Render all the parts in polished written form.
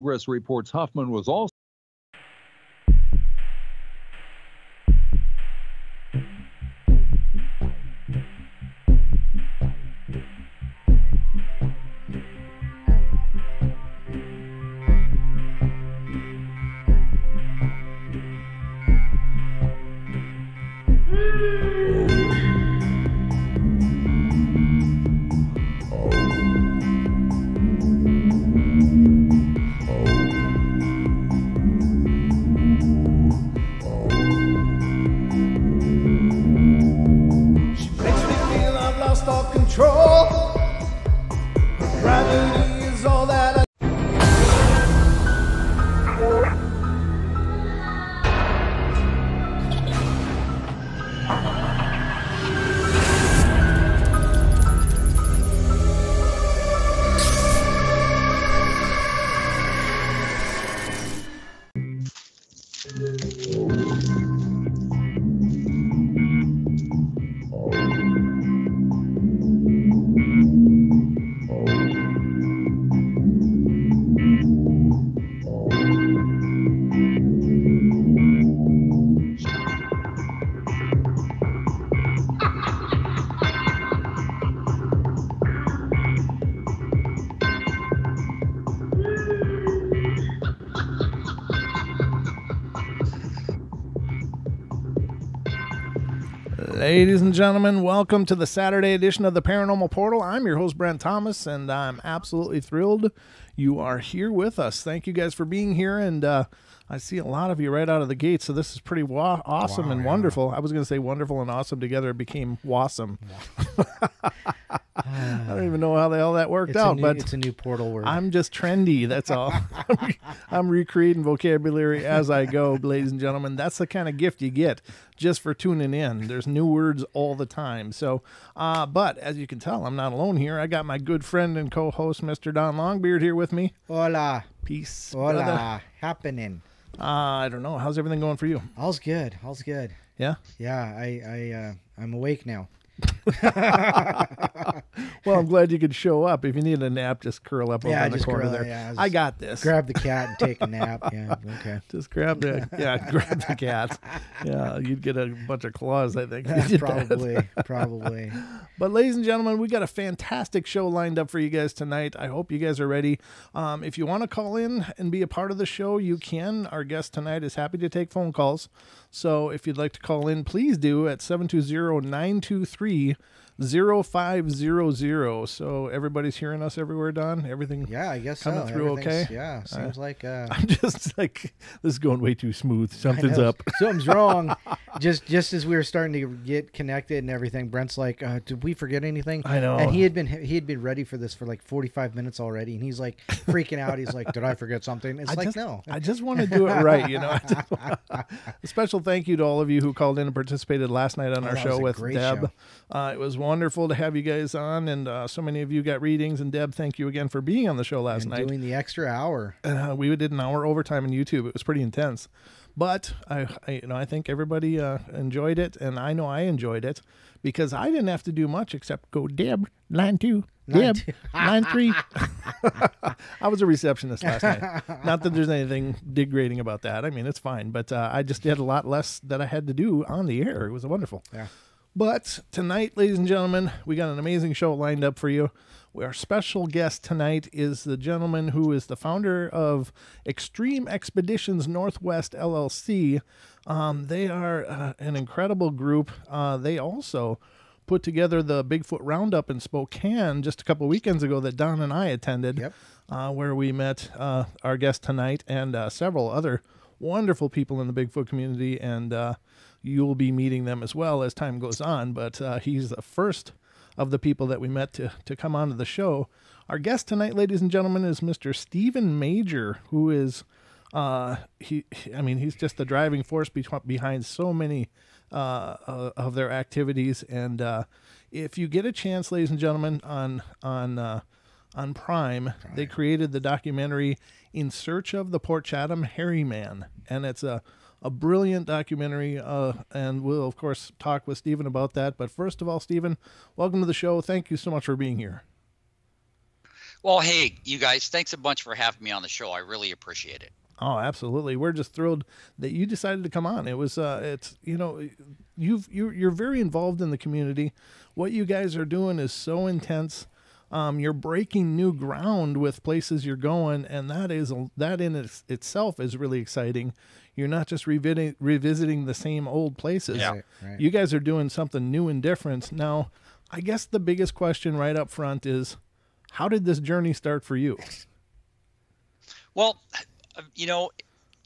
Congress reports Huffman was also Ladies and gentlemen, welcome to the Saturday edition of the Paranormal Portal. I'm your host, Brent Thomas, and I'm absolutely thrilled you are here with us. Thank you guys for being here, and I see a lot of you right out of the gate, so this is pretty awesome and wonderful. I was going to say wonderful and awesome together. It became wasome. I don't even know how the hell that worked out, but it's a new portal word. I'm just trendy, that's all. I'm recreating vocabulary as I go, ladies and gentlemen. That's the kind of gift you get just for tuning in. There's new words all the time. So, but as you can tell, I'm not alone here. I got my good friend and co-host, Mr. Don Longbeard, here with me. Hola. Peace. Hola. Brother. Happening. I don't know. How's everything going for you? All's good. All's good. Yeah? Yeah, I'm awake now. Well, I'm glad you could show up. If you need a nap, just curl up over in the corner there. Yeah, I got this. Grab the cat and take a nap. Yeah, okay. Just grab the grab the cat. Yeah, you'd get a bunch of claws, I think. If you did Probably. But ladies and gentlemen, we got a fantastic show lined up for you guys tonight. I hope you guys are ready. If you want to call in and be a part of the show, you can. Our guest tonight is happy to take phone calls. So if you'd like to call in, please do at 720-923-0500. So everybody's hearing us everywhere, Don? Everything I guess coming through okay? Yeah, seems like... I'm just like, this is going way too smooth. Something's up. Something's wrong. Just as we were starting to get connected and everything, Brent's like, did we forget anything? I know. And he had been ready for this for like 45 minutes already, and he's like freaking out. He's like, did I forget something? It's no. I just want to do it right, you know. A special thank you to all of you who called in and participated last night on our show with Deb. It was wonderful to have you guys on, and so many of you got readings. And Deb, thank you again for being on the show last night. Doing the extra hour. We did an hour overtime on YouTube. It was pretty intense. But I think everybody enjoyed it, and I know I enjoyed it because I didn't have to do much except go Deb, line 2, Deb, line 3. I was a receptionist last night. Not that there's anything degrading about that. I mean, it's fine, but I just did a lot less that I had to do on the air. It was wonderful. Yeah. But tonight, ladies and gentlemen, we got an amazing show lined up for you. Our special guest tonight is the gentleman who is the founder of Extreme Expeditions Northwest LLC. They are an incredible group. They also put together the Bigfoot Roundup in Spokane just a couple weekends ago that Don and I attended, where we met our guest tonight and several other wonderful people in the Bigfoot community, and you'll be meeting them as well as time goes on. But he's the first of the people that we met to come onto the show. Our guest tonight, ladies and gentlemen, is Mr. Stephen Major, who is, he's just the driving force behind so many of their activities. And if you get a chance, ladies and gentlemen, on Prime, they created the documentary In Search of the Port Chatham Hairy Man, and it's a brilliant documentary, and we'll, of course, talk with Stephen about that. But first of all, Stephen, welcome to the show. Thank you so much for being here. Well, hey, you guys, thanks a bunch for having me on the show. I really appreciate it. Oh, absolutely. We're just thrilled that you decided to come on. It was, it's, you're very involved in the community. What you guys are doing is so intense. You're breaking new ground with places you're going, and that in itself is really exciting. You're not just revisiting the same old places. Yeah. Right. You guys are doing something new and different. Now, I guess the biggest question right up front is, how did this journey start for you? Well,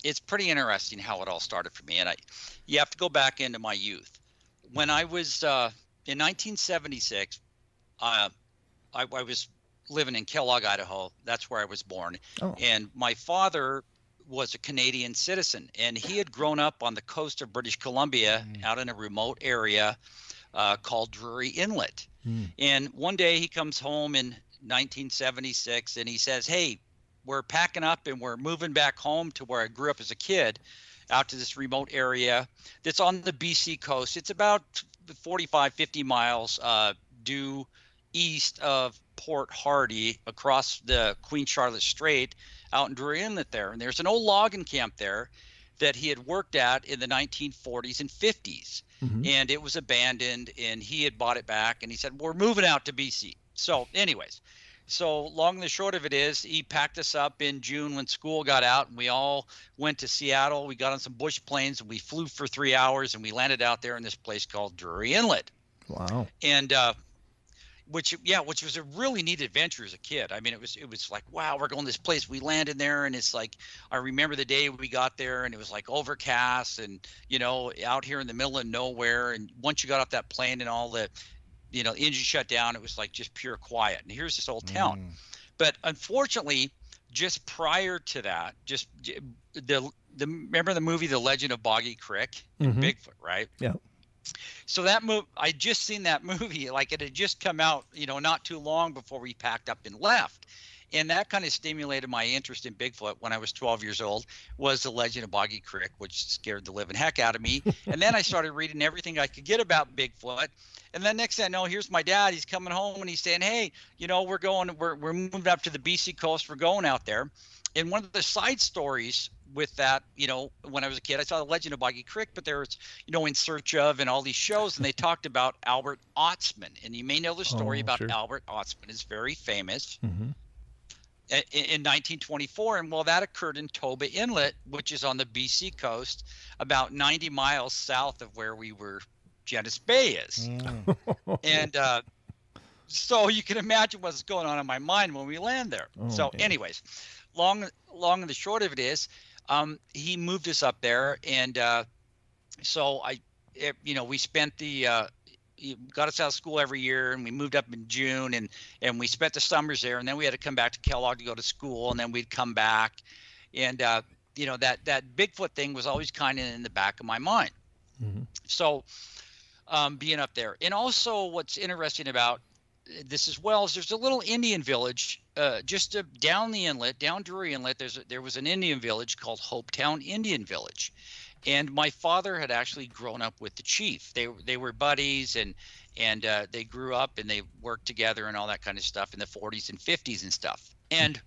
it's pretty interesting how it all started for me. And you have to go back into my youth. When I was in 1976, I was living in Kellogg, Idaho. That's where I was born. Oh. And my father was a Canadian citizen, and he had grown up on the coast of British Columbia out in a remote area called Drury Inlet. And one day he comes home in 1976 and he says, "Hey, we're packing up and we're moving back home to where I grew up as a kid, out to this remote area that's on the BC coast. It's about 45, 50 miles due east of Port Hardy across the Queen Charlotte Strait out in Drury Inlet there. And there's an old logging camp there that he had worked at in the 1940s and 50s. And it was abandoned, and he had bought it back, and he said, we're moving out to BC. So anyways, so long and the short of it is he packed us up in June when school got out, and we all went to Seattle. We got on some bush planes, and we flew for 3 hours, and we landed out there in this place called Drury Inlet. Wow. And which was a really neat adventure as a kid. I mean, it was like, wow, we're going to this place. We landed there, and it's like, I remember the day we got there, and it was like overcast and, out here in the middle of nowhere. And once you got off that plane and all the, engine shut down, it was like just pure quiet. And here's this old town. But unfortunately, just prior to that, just remember the movie The Legend of Boggy Creek and Bigfoot, right? Yeah. So that I just seen that movie, like it had just come out, not too long before we packed up and left. And that kind of stimulated my interest in Bigfoot when I was 12 years old, was The Legend of Boggy Creek, which scared the living heck out of me. And then I started reading everything I could get about Bigfoot. And then next thing I know, here's my dad. He's coming home and he's saying, hey, we're moving up to the BC coast. We're going out there. And one of the side stories with that, when I was a kid, I saw The Legend of Boggy Creek, but there was, In Search Of and all these shows, and they talked about Albert Otzman. And you may know the story about sure. Albert Otzman. It's very famous. In 1924, and that occurred in Toba Inlet, which is on the BC coast, about 90 miles south of where Genesee Bay is. And so you can imagine what's going on in my mind when we land there. Anyways, long and the short of it is, he moved us up there, and we spent he got us out of school every year, and we moved up in June, and we spent the summers there, and then we had to come back to Kellogg to go to school, and then we'd come back. And that Bigfoot thing was always kind of in the back of my mind. So being up there. And also what's interesting about this as well is there's a little Indian village just down the inlet, down Drury Inlet. There was an Indian village called Hopetown Indian Village. And my father had actually grown up with the chief. They were buddies, and they grew up and they worked together and all that kind of stuff in the 40s and 50s and stuff. And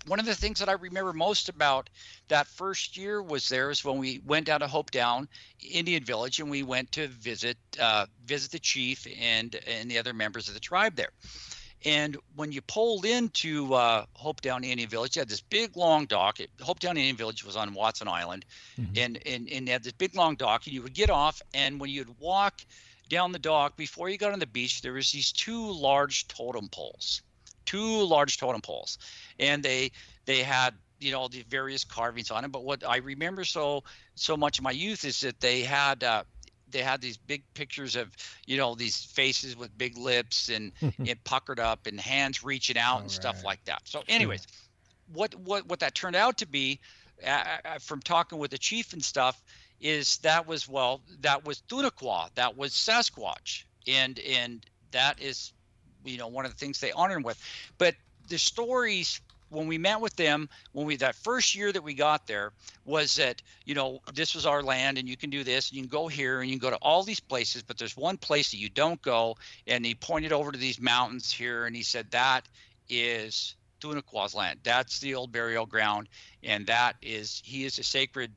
one of the things that I remember most about that first year was when we went down to Hopetown Indian Village, and we went to visit the chief and the other members of the tribe there. And when you pulled into Hopetown Indian Village, you had this big long dock. Hopetown Indian Village was on Watson Island, and they had this big long dock, and you would get off, and when you'd walk down the dock, before you got on the beach, there was these two large totem poles, and they had the various carvings on them. But what I remember so much of my youth is that they had these big pictures of these faces with big lips and puckered up and hands reaching out and stuff like that. So anyways, what that turned out to be, from talking with the chief and stuff, is that was Thunaqua, that was Sasquatch, and that is one of the things they honor him with. But the stories when we met with them, that first year that we got there, was that, this was our land, and you can do this, and you can go here, and you can go to all these places, but there's one place that you don't go. And he pointed over to these mountains here, and he said, that is Tunaqua's land. That's the old burial ground, and he is a sacred,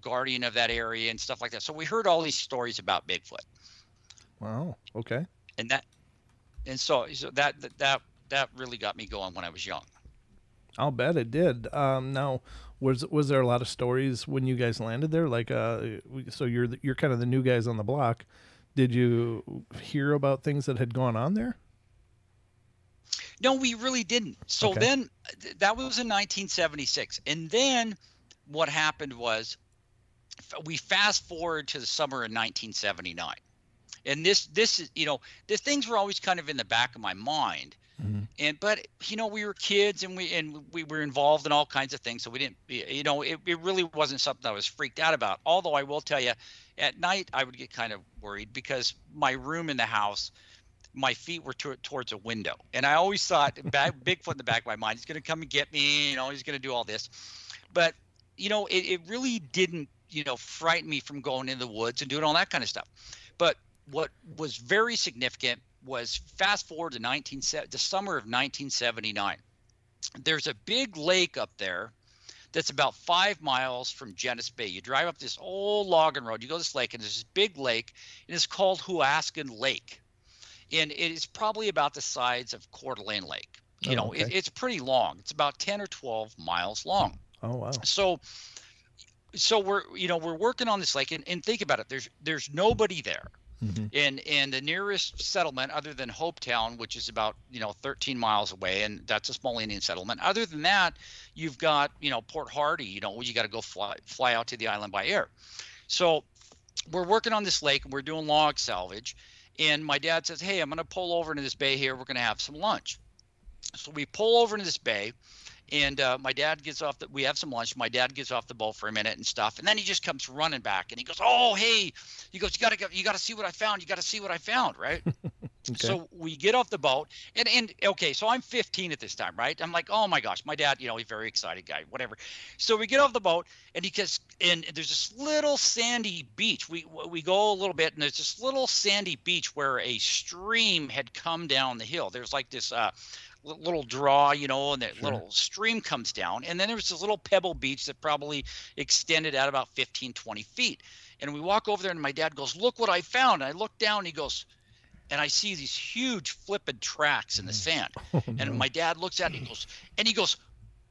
guardian of that area and stuff like that. So we heard all these stories about Bigfoot. Wow. Okay. So that really got me going when I was young. I'll bet it did. Now, was there a lot of stories when you guys landed there? Like, so you're kind of the new guys on the block. Did you hear about things that had gone on there? No, we really didn't. So Okay. then that was in 1976. And then what happened was we fast forward to the summer of 1979. And this is, the things were always kind of in the back of my mind. Mm-hmm. But we were kids and we were involved in all kinds of things. So we didn't, it really wasn't something I was freaked out about. Although I will tell you, at night I would get kind of worried because my room in the house, my feet were towards a window. And I always thought Bigfoot in the back of my mind, he's going to come and get me, he's going to do all this. But, it really didn't, frighten me from going into the woods and doing all that kind of stuff. But what was very significant was fast forward to the summer of 1979. There's a big lake up there that's about 5 miles from Genesee Bay. You drive up this old logging road, you go to this lake, and there's this big lake, and it's called Huascan Lake. And it is probably about the size of Coeur d'Alene Lake. Okay. It's pretty long. It's about 10 or 12 miles long. Oh, wow. So we're working on this lake, and think about it. There's nobody there. Mm-hmm. And the nearest settlement other than Hopetown, which is about 13 miles away, and that's a small Indian settlement. Other than that, you've got Port Hardy. You got to go fly out to the island by air. So we're working on this lake and we're doing log salvage. And my dad says, "Hey, I'm going to pull over into this bay here. We're going to have some lunch." So we pull over into this bay. And my dad gets off we have some lunch. My dad gets off the boat for a minute and stuff. And then he just comes running back and he goes, "Oh, hey," he goes, you gotta see what I found. You got to see what I found. Right. Okay. So we get off the boat and okay. So I'm 15 at this time. Right. I'm like, oh my gosh, my dad, he's a very excited guy, whatever. So we get off the boat and and there's this little sandy beach. We go a little bit and there's this little sandy beach where a stream had come down the hill. There's like this, little draw, and that Sure. little stream comes down. And then there's this little pebble beach that probably extended out about 15, 20 feet. And we walk over there and my dad goes, "Look what I found." And I look down and he goes, and I see these huge flipping tracks in the sand. Oh, And no. my dad looks at it and he goes,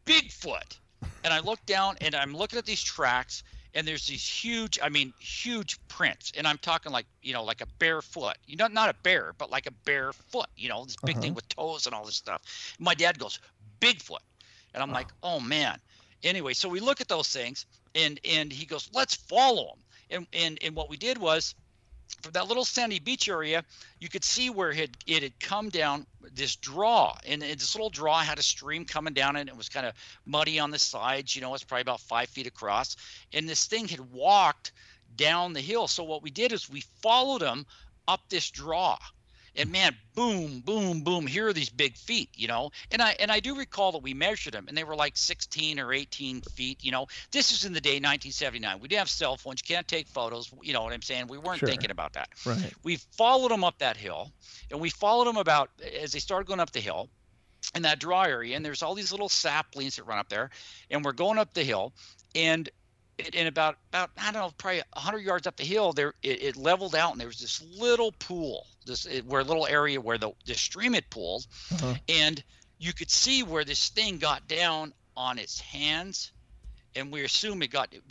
"Bigfoot." And I look down and I'm looking at these tracks and there's these huge prints. And I'm talking like a bare foot, not a bear, but like a bare foot, this big thing with toes and all this stuff. And my dad goes, "Bigfoot." And I'm like, oh man. Anyway, so we look at those things and he goes, "Let's follow them." And what we did was, from that little sandy beach area, you could see where it had come down this draw, and this little draw had a stream coming down, and it was kind of muddy on the sides. It's probably about 5 feet across, and this thing had walked down the hill. So what we did is we followed him up this draw, and man, boom, boom, boom. Here are these big feet, And I do recall that we measured them, and they were like 16 or 18 feet. This is in the day 1979. We didn't have cell phones. You can't take photos. You know what I'm saying? We weren't Sure. thinking about that. Right. We followed them up that hill, and we followed them about as they started going up the hill in that draw area. And there's all these little saplings that run up there, and we're going up the hill, and in about I don't know, probably 100 yards up the hill, it leveled out, and there was this little pool, where a little area where the stream had pooled, Uh-huh. and you could see where this thing got down on its hands, and we assume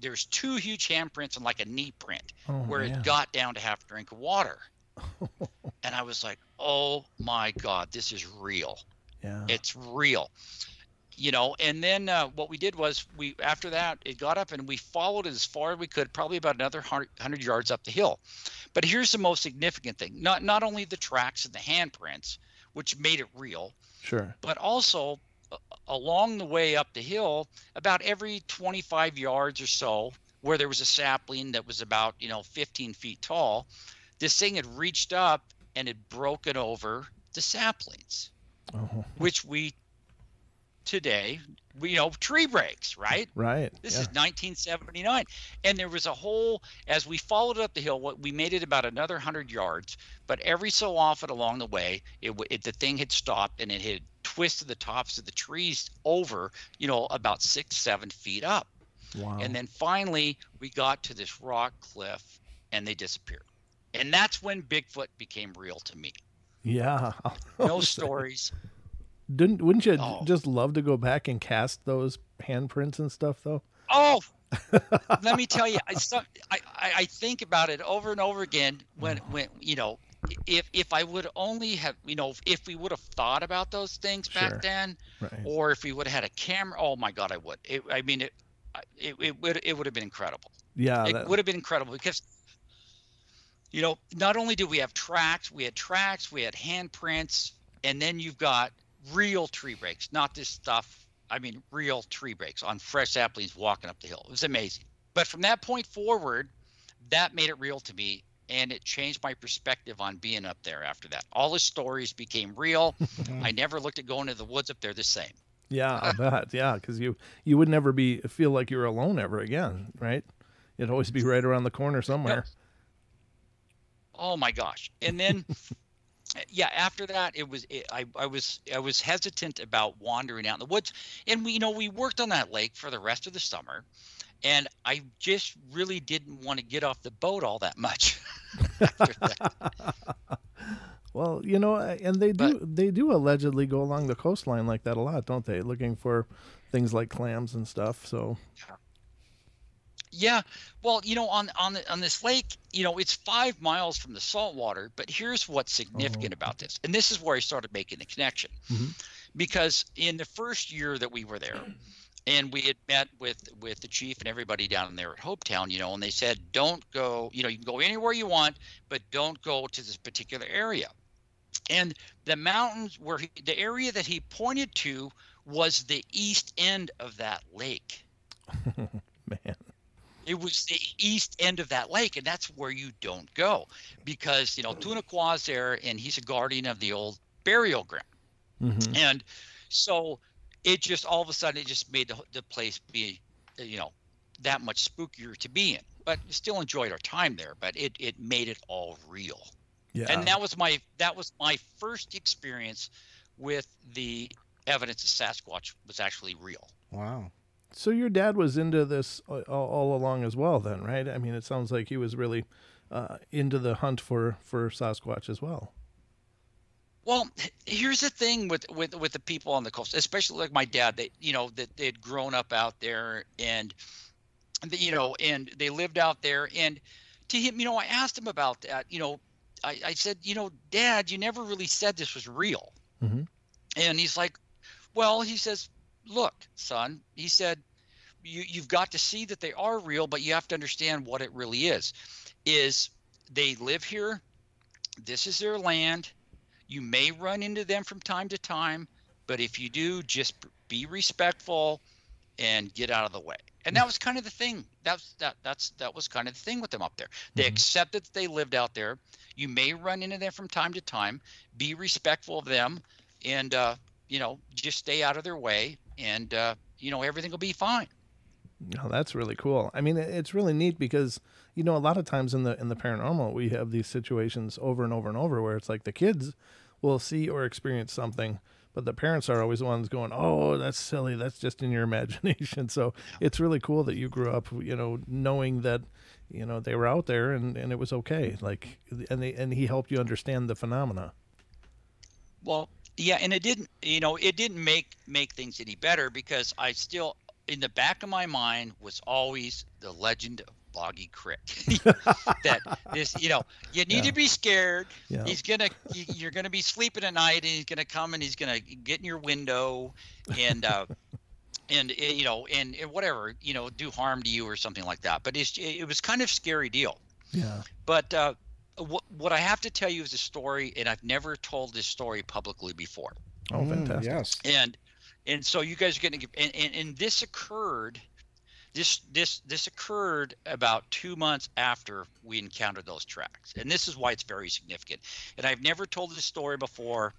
there's 2 huge handprints and like a knee print Oh, where man. it got down to half a drink of water. And I was like, oh my God, this is real. Yeah. It's real. And then what we did was after that, it got up and we followed it as far as we could, probably about another 100 yards up the hill. But here's the most significant thing. Not only the tracks and the handprints, which made it real, Sure. but also along the way up the hill, about every 25 yards or so, where there was a sapling that was about 15 feet tall, this thing had reached up and had broken over the saplings, Oh. which today, tree breaks, right? Right. This Yeah. is 1979. And there was a whole, as we followed up the hill, we made it about another 100 yards, but every so often along the way, the thing had stopped and it had twisted the tops of the trees over, about 6-7 feet up. Wow. And then finally we got to this rock cliff and they disappeared. And that's when Bigfoot became real to me. Yeah. No stories. Wouldn't you just love to go back and cast those handprints and stuff though? Oh, let me tell you, I think about it over and over again when if I would only have, if we would have thought about those things back then, right. or if we would have had a camera, oh my God, I would. It would have been incredible. Yeah, it would have been incredible because, not only do we have tracks, we had handprints, and then you've got real tree breaks, not this stuff. I mean, real tree breaks on fresh saplings walking up the hill. It was amazing. But from that point forward, that made it real to me, and it changed my perspective on being up there after that. All the stories became real. I never looked at going to the woods up there the same. Yeah, I bet. Yeah, because you would never feel like you were alone ever again, right? It'd always be right around the corner somewhere. Oh my gosh! And then, yeah, after that, I was hesitant about wandering out in the woods, and we worked on that lake for the rest of the summer, and I just really didn't want to get off the boat all that much after that. Well, and they do allegedly go along the coastline like that a lot, don't they? Looking for things like clams and stuff. So. Yeah, well, on this lake, it's 5 miles from the saltwater. But here's what's significant about this, and this is where I started making the connection, because in the first year that we were there, and we had met with the chief and everybody down there at Hopetown, and they said, don't go, you can go anywhere you want, but don't go to this particular area. And the mountains the area that he pointed to was the east end of that lake. Man. It was the east end of that lake, and that's where you don't go because, Tuna Qua's there, and he's a guardian of the old burial ground. Mm-hmm. And so it just all of a sudden, it just made the place be, that much spookier to be in. But still enjoyed our time there, but it made it all real. Yeah. And that was my first experience with the evidence of Sasquatch was actually real. Wow. So your dad was into this all along as well then, right? I mean, it sounds like he was really into the hunt for Sasquatch as well. Well, here's the thing with the people on the coast, especially like my dad, that they'd grown up out there and they lived out there. And to him, I asked him about that. I said, Dad, you never really said this was real. Mm-hmm. And he's like, well, he says, look, son, he said, you've got to see that they are real, but you have to understand what it really is they live here. This is their land. You may run into them from time to time, but if you do, just be respectful and get out of the way. And that was kind of the thing. That was kind of the thing with them up there. They accepted that they lived out there. You may run into them from time to time. Be respectful of them, and just stay out of their way, and everything will be fine. Oh, that's really cool. I mean, it's really neat because a lot of times in the paranormal, we have these situations over and over and over where it's like the kids will see or experience something, but the parents are always the ones going, "Oh, that's silly. That's just in your imagination." So it's really cool that you grew up, knowing that, they were out there and it was okay. Like, and he helped you understand the phenomena. Well, yeah, and it didn't make things any better because I still, in the back of my mind, was always the legend of Boggy Crick. That this, you need to be scared. Yeah. You're gonna be sleeping at night, and he's gonna come and he's gonna get in your window, and and whatever, do harm to you or something like that. But it was kind of scary deal. Yeah. But what I have to tell you is a story, and I've never told this story publicly before. Oh, fantastic! Yes. And so you guys are getting, and this occurred. This occurred about 2 months after we encountered those tracks, and this is why it's very significant. And I've never told this story before,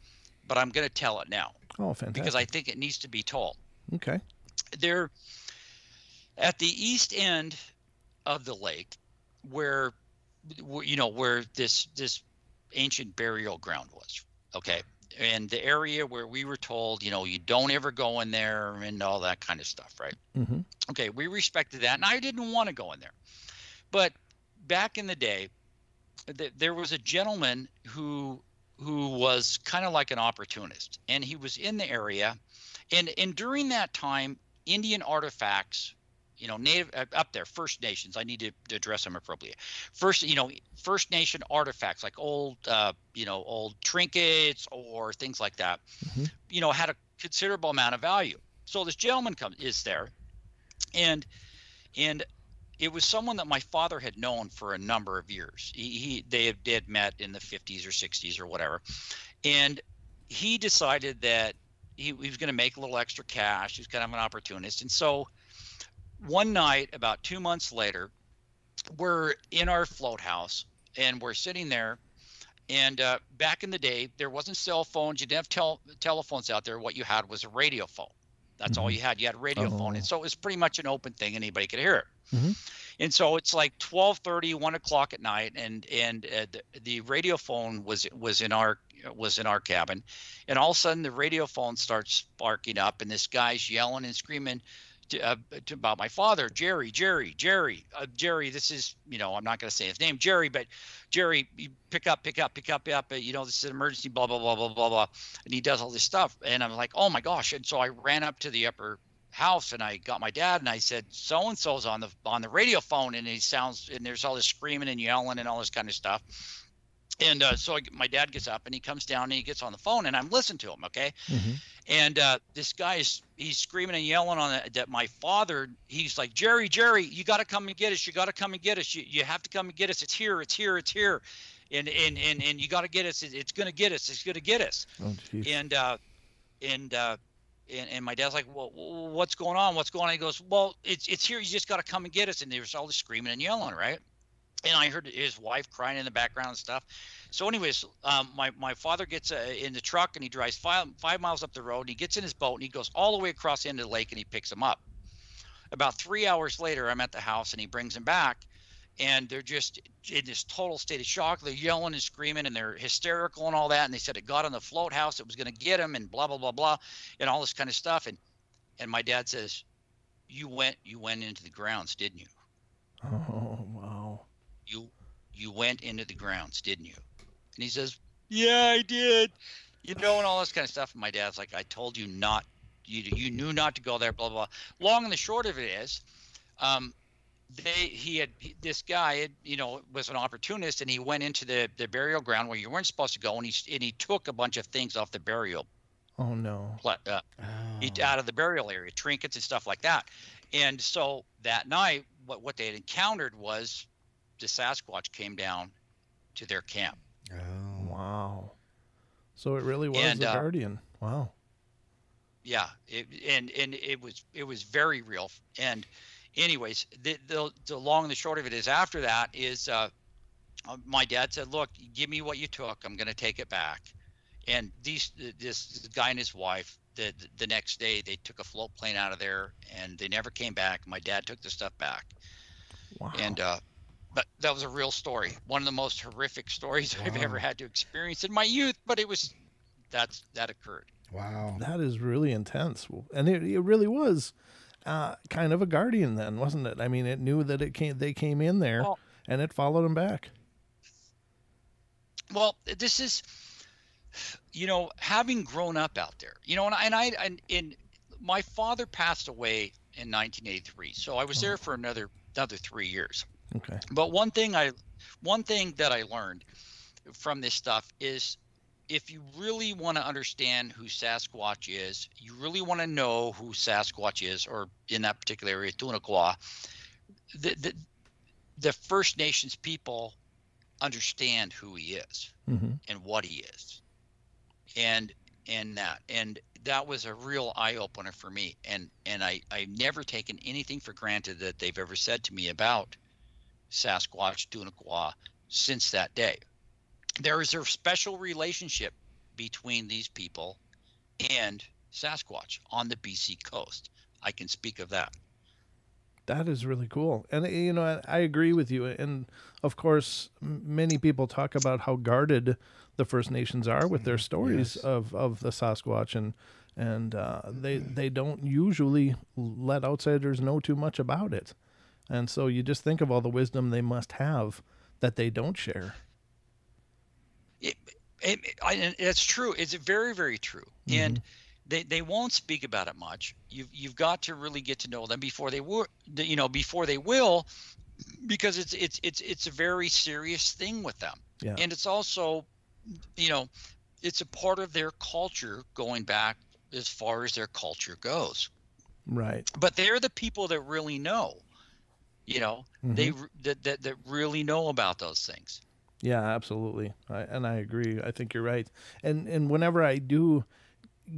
but I'm going to tell it now. Oh, fantastic! Because I think it needs to be told. Okay. There, at the east end of the lake, where this ancient burial ground was. Okay, and the area where we were told, you don't ever go in there and all that kind of stuff, right? Mm-hmm. Okay, we respected that, and I didn't want to go in there. But back in the day, there was a gentleman who was kind of like an opportunist, and he was in the area, and during that time, Indian artifacts, native up there, First Nations. I need to address them appropriately. First Nation artifacts like old trinkets or things like that, Mm-hmm. had a considerable amount of value. So this gentleman is there, and it was someone that my father had known for a number of years. They had met in the 50s or 60s or whatever, and he decided that he was going to make a little extra cash. He was kind of an opportunist, and so one night, about 2 months later, we're in our float house and we're sitting there. And back in the day, there wasn't cell phones. You didn't have telephones out there. What you had was a radio phone. That's all you had. You had a radio phone. And so it was pretty much an open thing. Anybody could hear it. Mm-hmm. And so it's like 12:30, 1 o'clock at night, and the radio phone was in our cabin, and all of a sudden the radio phone starts sparking up, and this guy's yelling and screaming about my father, Jerry. This is, I'm not going to say his name, Jerry, but Jerry, you pick up. This is an emergency, blah, blah, blah, blah, blah, blah. And he does all this stuff. And I'm like, oh my gosh. And so I ran up to the upper house and I got my dad and I said, so-and-so's on the radio phone. And there's all this screaming and yelling and all this kind of stuff. And so my dad gets up and he comes down and he gets on the phone and I'm listening to him. Okay. Mm-hmm. And this guy he's screaming and yelling on that my father, he's like, Jerry, you got to come and get us. You have to come and get us. It's here. And you got to get us. It's going to get us. Oh, geez. And my dad's like, well, what's going on? He goes, well, it's here. You just got to come and get us. And there's all this screaming and yelling, right? And I heard his wife crying in the background and stuff. So anyways, my father gets in the truck and he drives 5 miles up the road and he gets in his boat and he goes all the way across the end of the lake and he picks him up. About 3 hours later, I'm at the house and he brings him back and they're just in this total state of shock. They're yelling and screaming and they're hysterical and all that. And they said it got on the float house. It was going to get him and blah, blah, blah, blah, and all this kind of stuff. And my dad says, you went into the grounds, didn't you? Oh, wow. You went into the grounds, didn't you? And he says, yeah, I did. And all this kind of stuff. And my dad's like, I told you not, you knew not to go there, blah, blah, blah. Long and the short of it is, this guy, was an opportunist and he went into the burial ground where you weren't supposed to go. And he took a bunch of things off the burial. Oh, no. Out of the burial area, trinkets and stuff like that. And so that night, what they had encountered was the Sasquatch came down to their camp. Oh, wow. So it really was the guardian. Wow. Yeah. It was very real. And anyways, the long and the short of it is after that is my dad said, look, give me what you took. I'm going to take it back. And this guy and his wife, the next day, they took a float plane out of there and they never came back. My dad took the stuff back. Wow. And, but that was a real story. One of the most horrific stories I've ever had to experience in my youth, but that occurred. Wow. That is really intense. And it really was kind of a guardian then, wasn't it? I mean, it knew that they came in there and it followed them back. Well, this is, having grown up out there, and my father passed away in 1983. So I was there for another 3 years. Okay. But one thing that I learned from this stuff is if you really want to understand who Sasquatch is, you really want to know who Sasquatch is, or in that particular area, Tunaqua, the First Nations people understand who he is and what he is. And that was a real eye-opener for me. And I've never taken anything for granted that they've ever said to me about Sasquatch, Tunaqua since that day. There is a special relationship between these people and Sasquatch on the BC coast. I can speak of that. That is really cool. And, you know, I agree with you. And of course, many people talk about how guarded the First Nations are with their stories Yes. of the Sasquatch. And they don't usually let outsiders know too much about it. And so you just think of all the wisdom they must have that they don't share. It's true. It's very, very true. And they won't speak about it much. You've got to really get to know them before they will, before they will, because it's a very serious thing with them. Yeah. And it's also, it's a part of their culture going back as far as their culture goes. Right. But they're the people that really know, that really know about those things. Yeah, absolutely. I agree. I think you're right. And whenever I do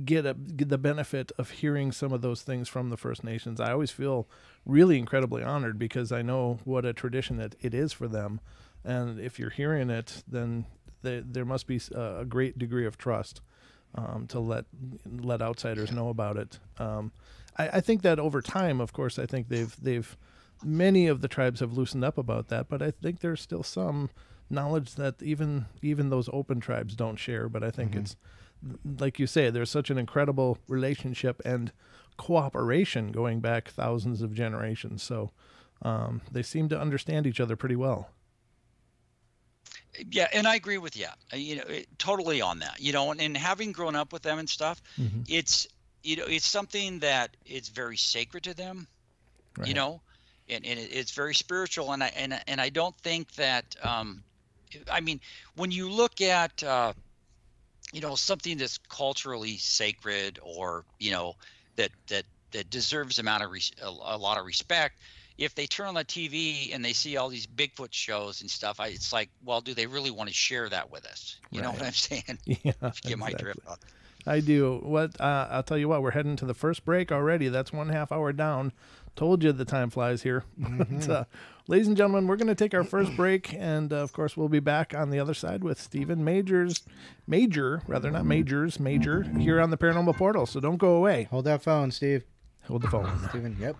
get the benefit of hearing some of those things from the First Nations, I always feel really incredibly honored because I know what a tradition it is for them. And if you're hearing it, then there must be a great degree of trust to let outsiders know about it. I think that over time, of course, I think they've many of the tribes have loosened up about that, but I think there's still some knowledge that even those open tribes don't share. But I think it's, like you say, there's such an incredible relationship and cooperation going back thousands of generations. So they seem to understand each other pretty well. Yeah, and I agree with you. Totally on that. And having grown up with them and stuff, it's it's something that it's very sacred to them. Right. And it's very spiritual. And I don't think that. I mean, when you look at something that's culturally sacred, or that deserves a lot of respect, if they turn on the TV and they see all these Bigfoot shows and stuff, it's like, well, do they really want to share that with us? You know what I'm saying? Yeah, If you get my drift. I do. I'll tell you what, we're heading to the first break already. That's 1/2 hour down. Told you the time flies here. But, ladies and gentlemen, we're going to take our first break, and of course, we'll be back on the other side with Stephen Major, here on the Paranormal Portal. So don't go away. Hold that phone, Steve. Hold the phone. Steven, yep.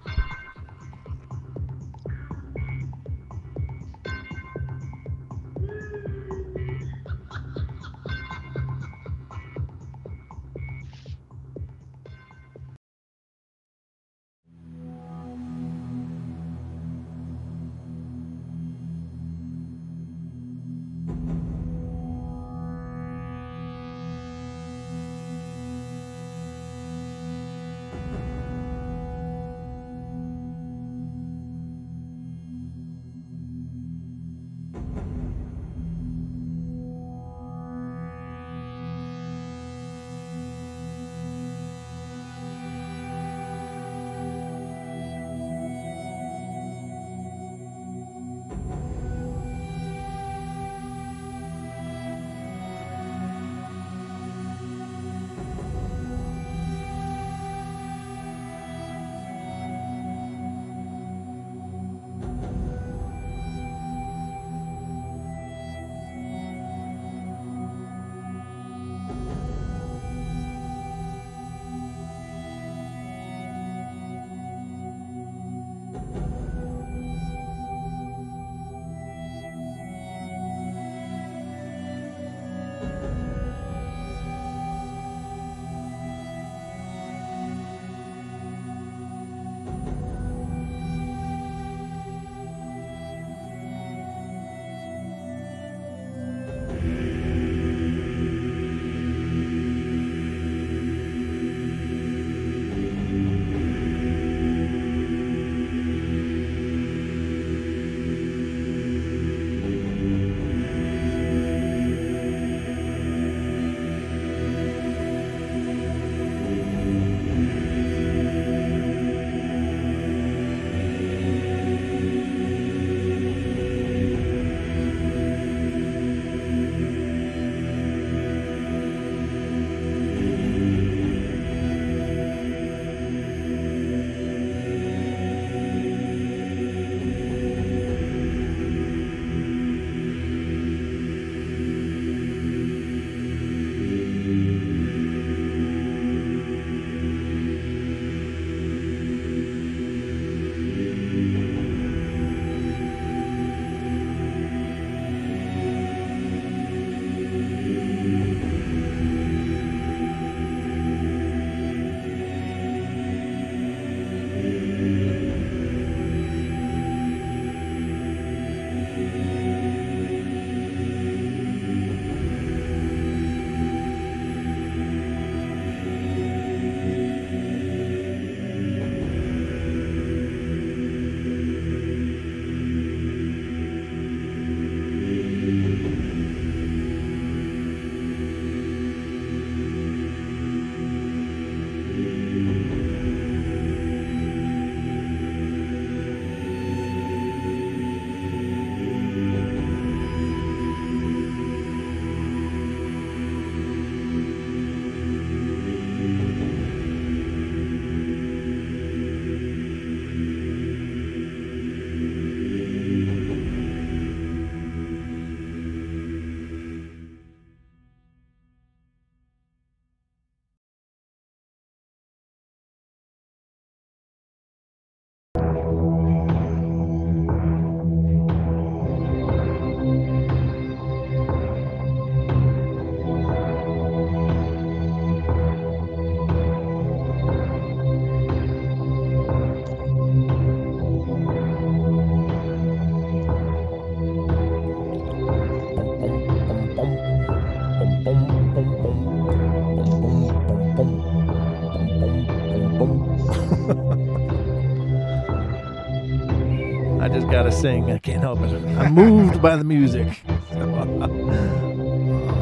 I just gotta sing. I can't help it. I'm moved by the music.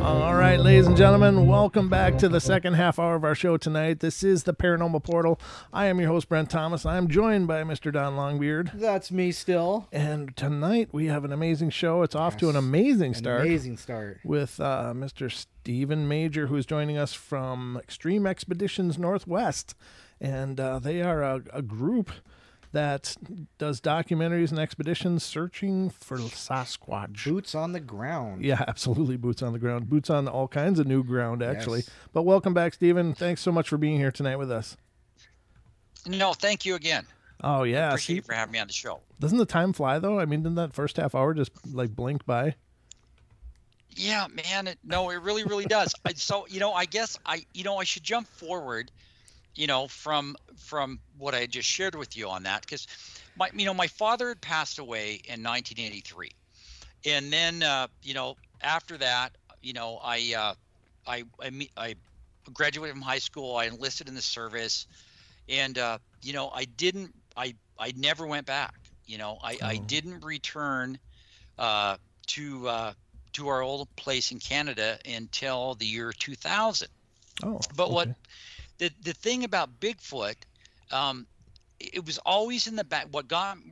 All right, ladies and gentlemen, welcome back to the second half hour of our show tonight. This is the Paranormal Portal. I am your host, Brent Thomas. I'm joined by Mr. Don Longbeard. That's me still. And tonight we have an amazing show. It's off to an amazing start. Amazing start. With Mr. Stephen Major, who's joining us from Extreme Expeditions Northwest. And they are a group that does documentaries and expeditions searching for Sasquatch. Boots on the ground. Yeah, absolutely. Boots on the ground. Boots on all kinds of new ground, actually. Yes. But welcome back, Stephen. Thanks so much for being here tonight with us. No, thank you again. Oh, yeah. Appreciate you for having me on the show. Doesn't the time fly, though? I mean, didn't that first half hour just, like, blink by? Yeah, man. It really, really does. So, I guess I should jump forward, from what I just shared with you on that, because my father had passed away in 1983, and then after that, I graduated from high school. I enlisted in the service, and I never went back. I didn't return to our old place in Canada until the year 2000. Oh, but okay. what the thing about Bigfoot, it was always in the back. What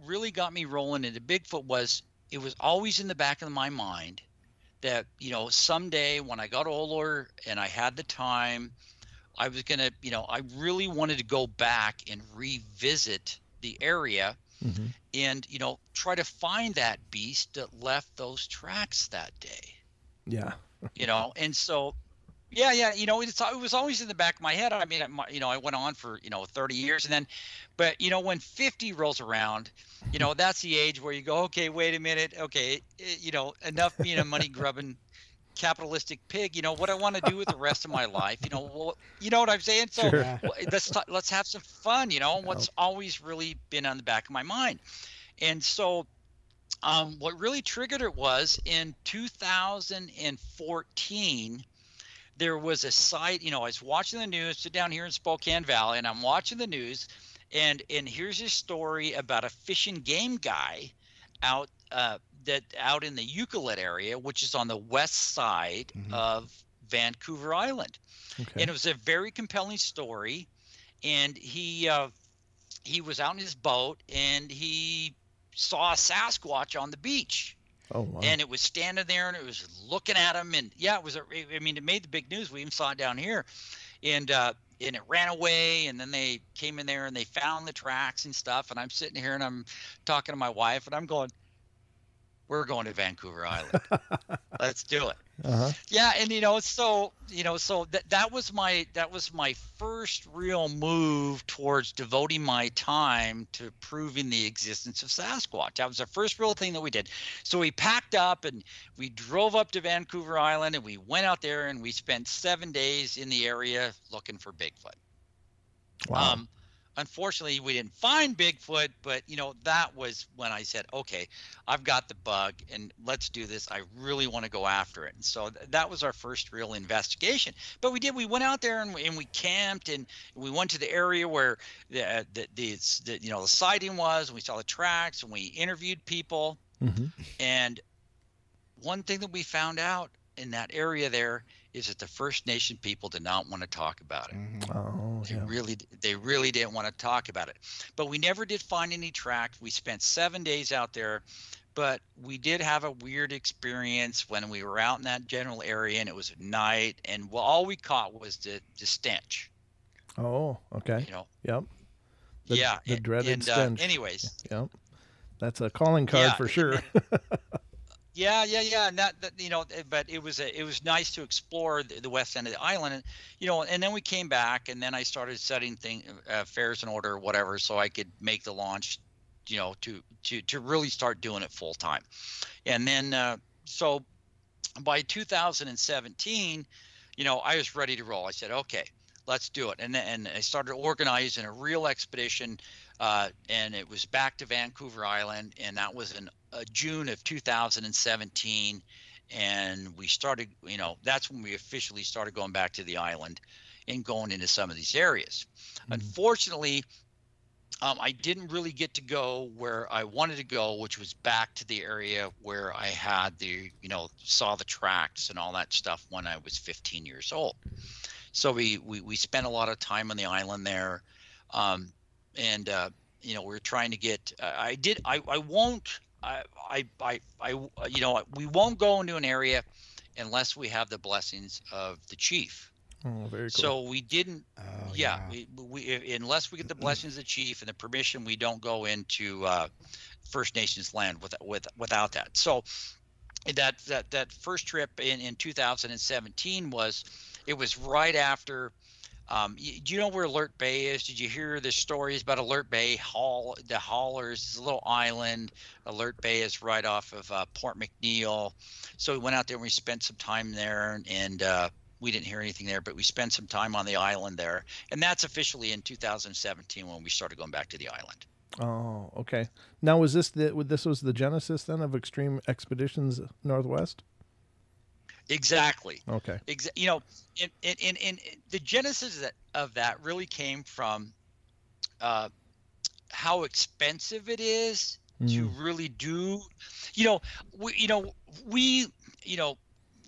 really got me rolling into Bigfoot was it was always in the back of my mind that someday when I got older and I had the time, I was gonna I really wanted to go back and revisit the area, and try to find that beast that left those tracks that day. Yeah. And so. Yeah, it was always in the back of my head. I mean, I went on for 30 years, and then, but when 50 rolls around, that's the age where you go, okay, wait a minute, okay, enough being a money grubbing capitalistic pig. What I want to do with the rest of my life. Well, you know what I'm saying? So Sure. let's have some fun. What's always really been on the back of my mind, and so. What really triggered it was in 2014. There was a site, I was watching the news, sit down here in Spokane Valley, and I'm watching the news, and here's a story about a fish and game guy out in the Euclid area, which is on the west side of Vancouver Island. Okay. And it was a very compelling story, and he was out in his boat, and he saw a Sasquatch on the beach. Oh, wow. And it was standing there, and it was looking at him, and it made the big news. We even saw it down here, and it ran away, and then they came in there and they found the tracks and stuff. And I'm sitting here and I'm talking to my wife, and I'm going, "We're going to Vancouver Island. Let's do it." Uh-huh. Yeah, and so that was my first real move towards devoting my time to proving the existence of Sasquatch. That was the first real thing that we did. So we packed up and we drove up to Vancouver Island, and we went out there and we spent 7 days in the area looking for Bigfoot. Wow. Unfortunately, we didn't find Bigfoot, but that was when I said, okay, I've got the bug and let's do this. I really want to go after it. And so that was our first real investigation. But we went out there and we camped, and we went to the area where the sighting was, and we saw the tracks, and we interviewed people. And one thing that we found out in that area there is that the First Nation people did not want to talk about it. Oh, They yeah. really didn't want to talk about it. But we never did find any tracks. We spent 7 days out there, but we did have a weird experience when we were out in that general area, and it was at night, and all we caught was the stench. Oh, okay. Yep. The dreaded stench. Anyways. Yep. That's a calling card for sure. Yeah. And that but it was nice to explore the west end of the island, and then we came back, and then I started setting fares in order or whatever, so I could make the launch, to really start doing it full time. And then so by 2017, I was ready to roll. I said, okay, let's do it. And I started organizing a real expedition, and it was back to Vancouver Island, and that was in June of 2017. And we started, that's when we officially started going back to the island and going into some of these areas. Unfortunately, I didn't really get to go where I wanted to go, which was back to the area where I had saw the tracks and all that stuff when I was 15 years old. So we spent a lot of time on the island there, and we're trying to get. I won't. We won't go into an area unless we have the blessings of the chief. Oh, very cool. So we didn't. Oh, Yeah, we unless we get the blessings of the chief and the permission, we don't go into First Nations land without that. So that first trip in 2017 was right after. Do you know where Alert Bay is? Did you hear the stories about Alert Bay? The Haulers is a little island. Alert Bay is right off of Port McNeill. So we went out there and we spent some time there, and we didn't hear anything there, but we spent some time on the island there. And that's officially in 2017 when we started going back to the island. Oh, okay. Now, was this the genesis then of Extreme Expeditions Northwest? Exactly. Okay. In the genesis of that really came from how expensive it is to really do.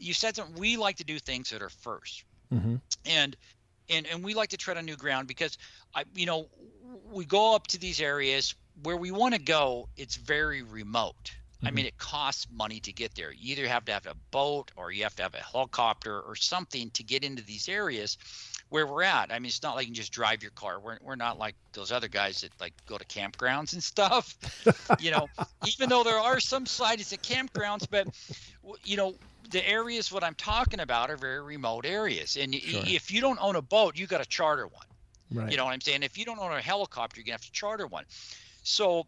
You said something. We like to do things that are first, and we like to tread on new ground because we go up to these areas where we want to go. It's very remote. I mean, it costs money to get there. You either have to have a boat or you have to have a helicopter or something to get into these areas where we're at. I mean, it's not like you can just drive your car. We're not like those other guys that like go to campgrounds and stuff, even though there are some sites at campgrounds, but the areas what I'm talking about are very remote areas. And if you don't own a boat, you got to charter one. Right. You know what I'm saying? If you don't own a helicopter, you're going to have to charter one. So,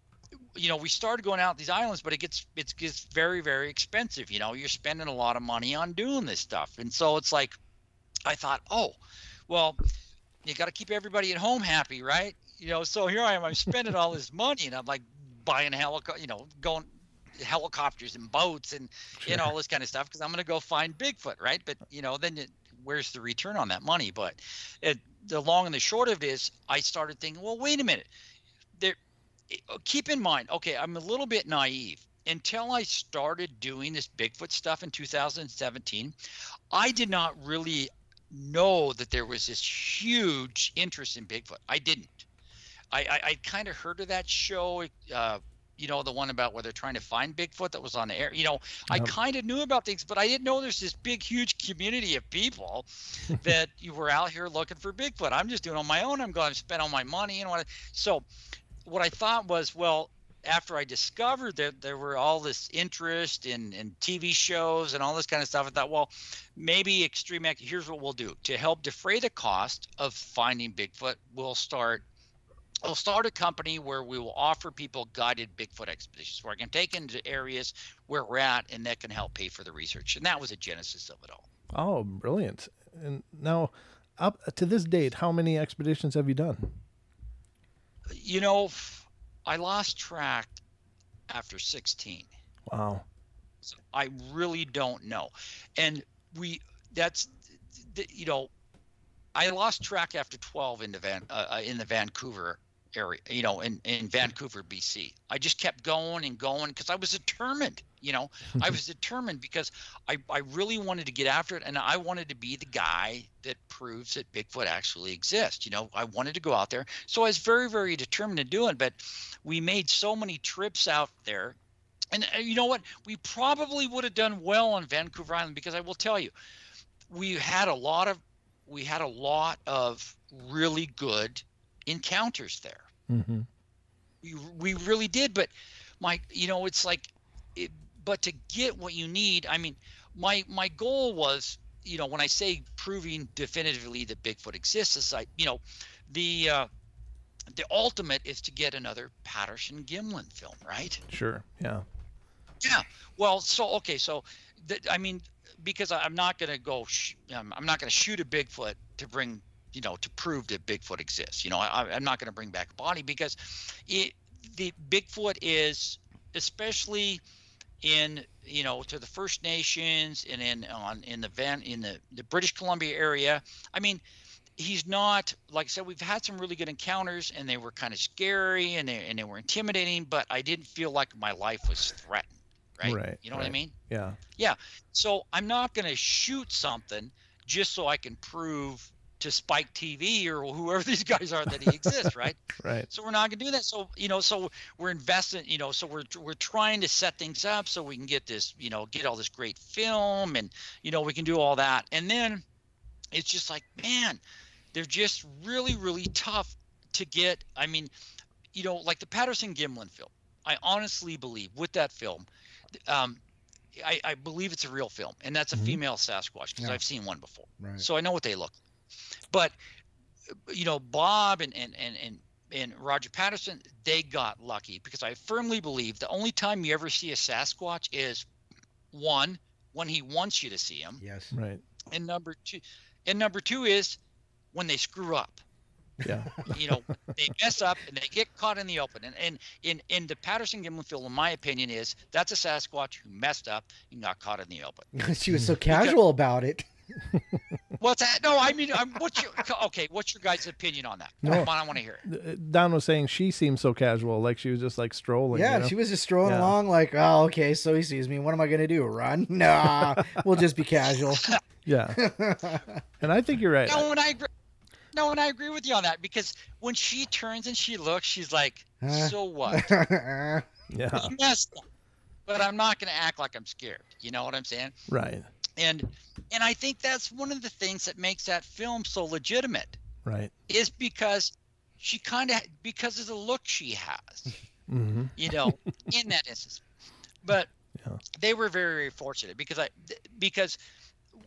we started going out these islands, but it gets very, very expensive. You're spending a lot of money on doing this stuff. And so it's like, I thought, oh, well, you got to keep everybody at home happy, right? So here I am, I'm spending all this money and I'm like buying going helicopters and boats and all this kind of stuff because I'm going to go find Bigfoot, right? But then where's the return on that money? But the long and the short of it is I started thinking, well, wait a minute. Keep in mind, okay, I'm a little bit naive. Until I started doing this Bigfoot stuff in 2017, I did not really know that there was this huge interest in Bigfoot. I didn't. I kind of heard of that show, the one about where they're trying to find Bigfoot that was on the air. I kind of knew about things, but I didn't know there's this big, huge community of people that you were out here looking for Bigfoot. I'm just doing it on my own. I'm going to spend all my money and so what I thought was, well, after I discovered that there were all this interest in TV shows and all this kind of stuff, I thought, well, maybe here's what we'll do. To help defray the cost of finding Bigfoot, we'll start a company where we will offer people guided Bigfoot expeditions where I can take into areas where we're at and that can help pay for the research. And that was the genesis of it all. Oh, brilliant. And now, up to this date, how many expeditions have you done? I lost track after 16. Wow. So I really don't know. And I lost track after 12 in the Vancouver area, in Vancouver, BC. I just kept going and going because I was determined, I was determined because I really wanted to get after it. And I wanted to be the guy that proves that Bigfoot actually exists. I wanted to go out there. So I was very, very determined to do it. But we made so many trips out there. And you know what? We probably would have done well on Vancouver Island because I will tell you, we had a lot of really good encounters there. Mm-hmm. We really did, but it's like, but to get what you need, I mean, my goal was, when I say proving definitively that Bigfoot exists, is the ultimate is to get another Patterson-Gimlin film, right? Sure. Yeah. Yeah. Well, because I'm not going to go, I'm not going to shoot a Bigfoot to bring, to prove that Bigfoot exists. I'm not going to bring back a body because the Bigfoot is, especially in, to the First Nations and in the British Columbia area. I mean, he's not, like I said, we've had some really good encounters, and they were kind of scary, and they were intimidating, but I didn't feel like my life was threatened. Right. You know what I mean? Yeah. Yeah. So I'm not going to shoot something just so I can prove to Spike TV or whoever these guys are that he exists, right? Right. So we're not going to do that. So, so we're investing, so we're trying to set things up so we can get this, get all this great film, and, we can do all that. And then it's just like, man, they're just really, really tough to get. I mean, like the Patterson-Gimlin film, I honestly believe with that film, I believe it's a real film, and that's a female Sasquatch, because I've seen one before. Right. So I know what they look like. But Bob and Roger Patterson, they got lucky, because I firmly believe the only time you ever see a Sasquatch is, one, when he wants you to see him. Yes. Right. And number two is when they screw up. Yeah. They mess up and they get caught in the open. And in the Patterson-Gimlin film, in my opinion, that's a Sasquatch who messed up and got caught in the open. She was so casual about it. What's that? No, I mean, what's your guys' opinion on that? No. Come on, I want to hear it. Don was saying she seemed so casual, like she was just like strolling. Yeah, she was just strolling along, like, oh, okay, so he sees me. What am I gonna do? Run? Nah, we'll just be casual. Yeah. And I think you're right. No, and I agree with you on that, because when she turns and she looks, she's like, so what? Yeah. You messed up, but I'm not going to act like I'm scared. You know what I'm saying? Right. And I think that's one of the things that makes that film so legitimate. Right. Is because because of the look she has. Mm-hmm. In that instance. But they were very, very fortunate, because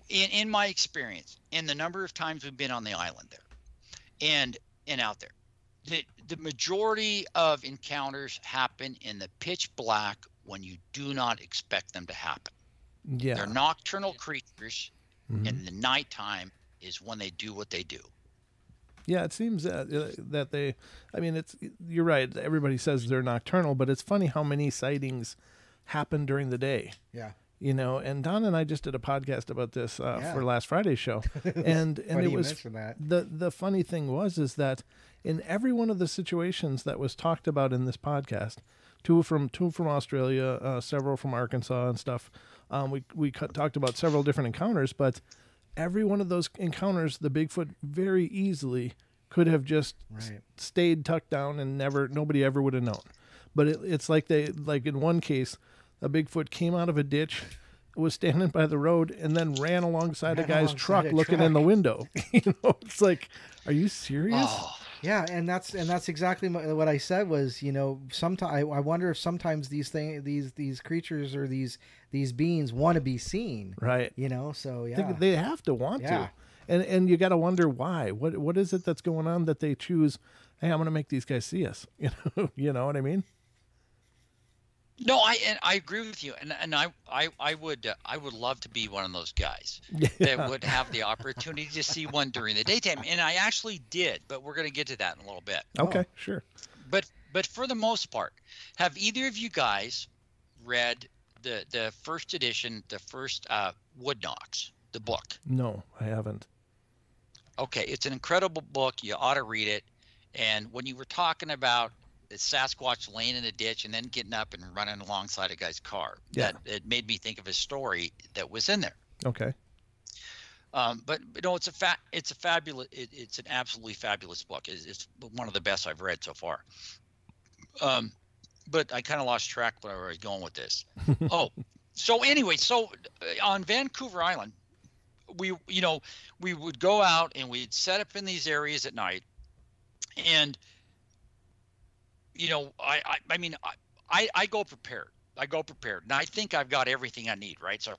in my experience, in the number of times we've been on the island there and out there, the majority of encounters happen in the pitch black when you do not expect them to happen. Yeah. They're nocturnal creatures, and the nighttime is when they do what they do. Yeah, it seems that they, I mean, you're right. Everybody says they're nocturnal, but it's funny how many sightings happen during the day. Yeah. And Don and I just did a podcast about this for last Friday's show, and it was the funny thing is that in every one of the situations that was talked about in this podcast, two from Australia, several from Arkansas and stuff, we talked about several different encounters, but every one of those encounters, the Bigfoot very easily could have just stayed tucked down and nobody ever would have known. But it's like in one case, a Bigfoot came out of a ditch, was standing by the road, and then ran alongside a guy's truck looking in the window. It's like, are you serious? Oh. Yeah, and that's exactly what I said was, sometimes I wonder if sometimes these creatures or these beings want to be seen. Right. So yeah. I think they have to want to. And you got to wonder why. What is it that's going on that they choose, hey, I'm going to make these guys see us. You know what I mean? No, I agree with you, and I would love to be one of those guys that would have the opportunity to see one during the daytime, and I actually did, but we're going to get to that in a little bit. Okay, sure. But for the most part, have either of you guys read the first edition, the first Wood Knocks, the book? No, I haven't. Okay, it's an incredible book. You ought to read it. And when you were talking about the Sasquatch laying in a ditch and then getting up and running alongside a guy's car, that it made me think of a story that was in there. Okay. But it's an absolutely fabulous book. It's one of the best I've read so far. But I kind of lost track where I was going with this. So anyway, on Vancouver Island, we would go out and we'd set up in these areas at night, and I go prepared. And I think I've got everything I need, right? So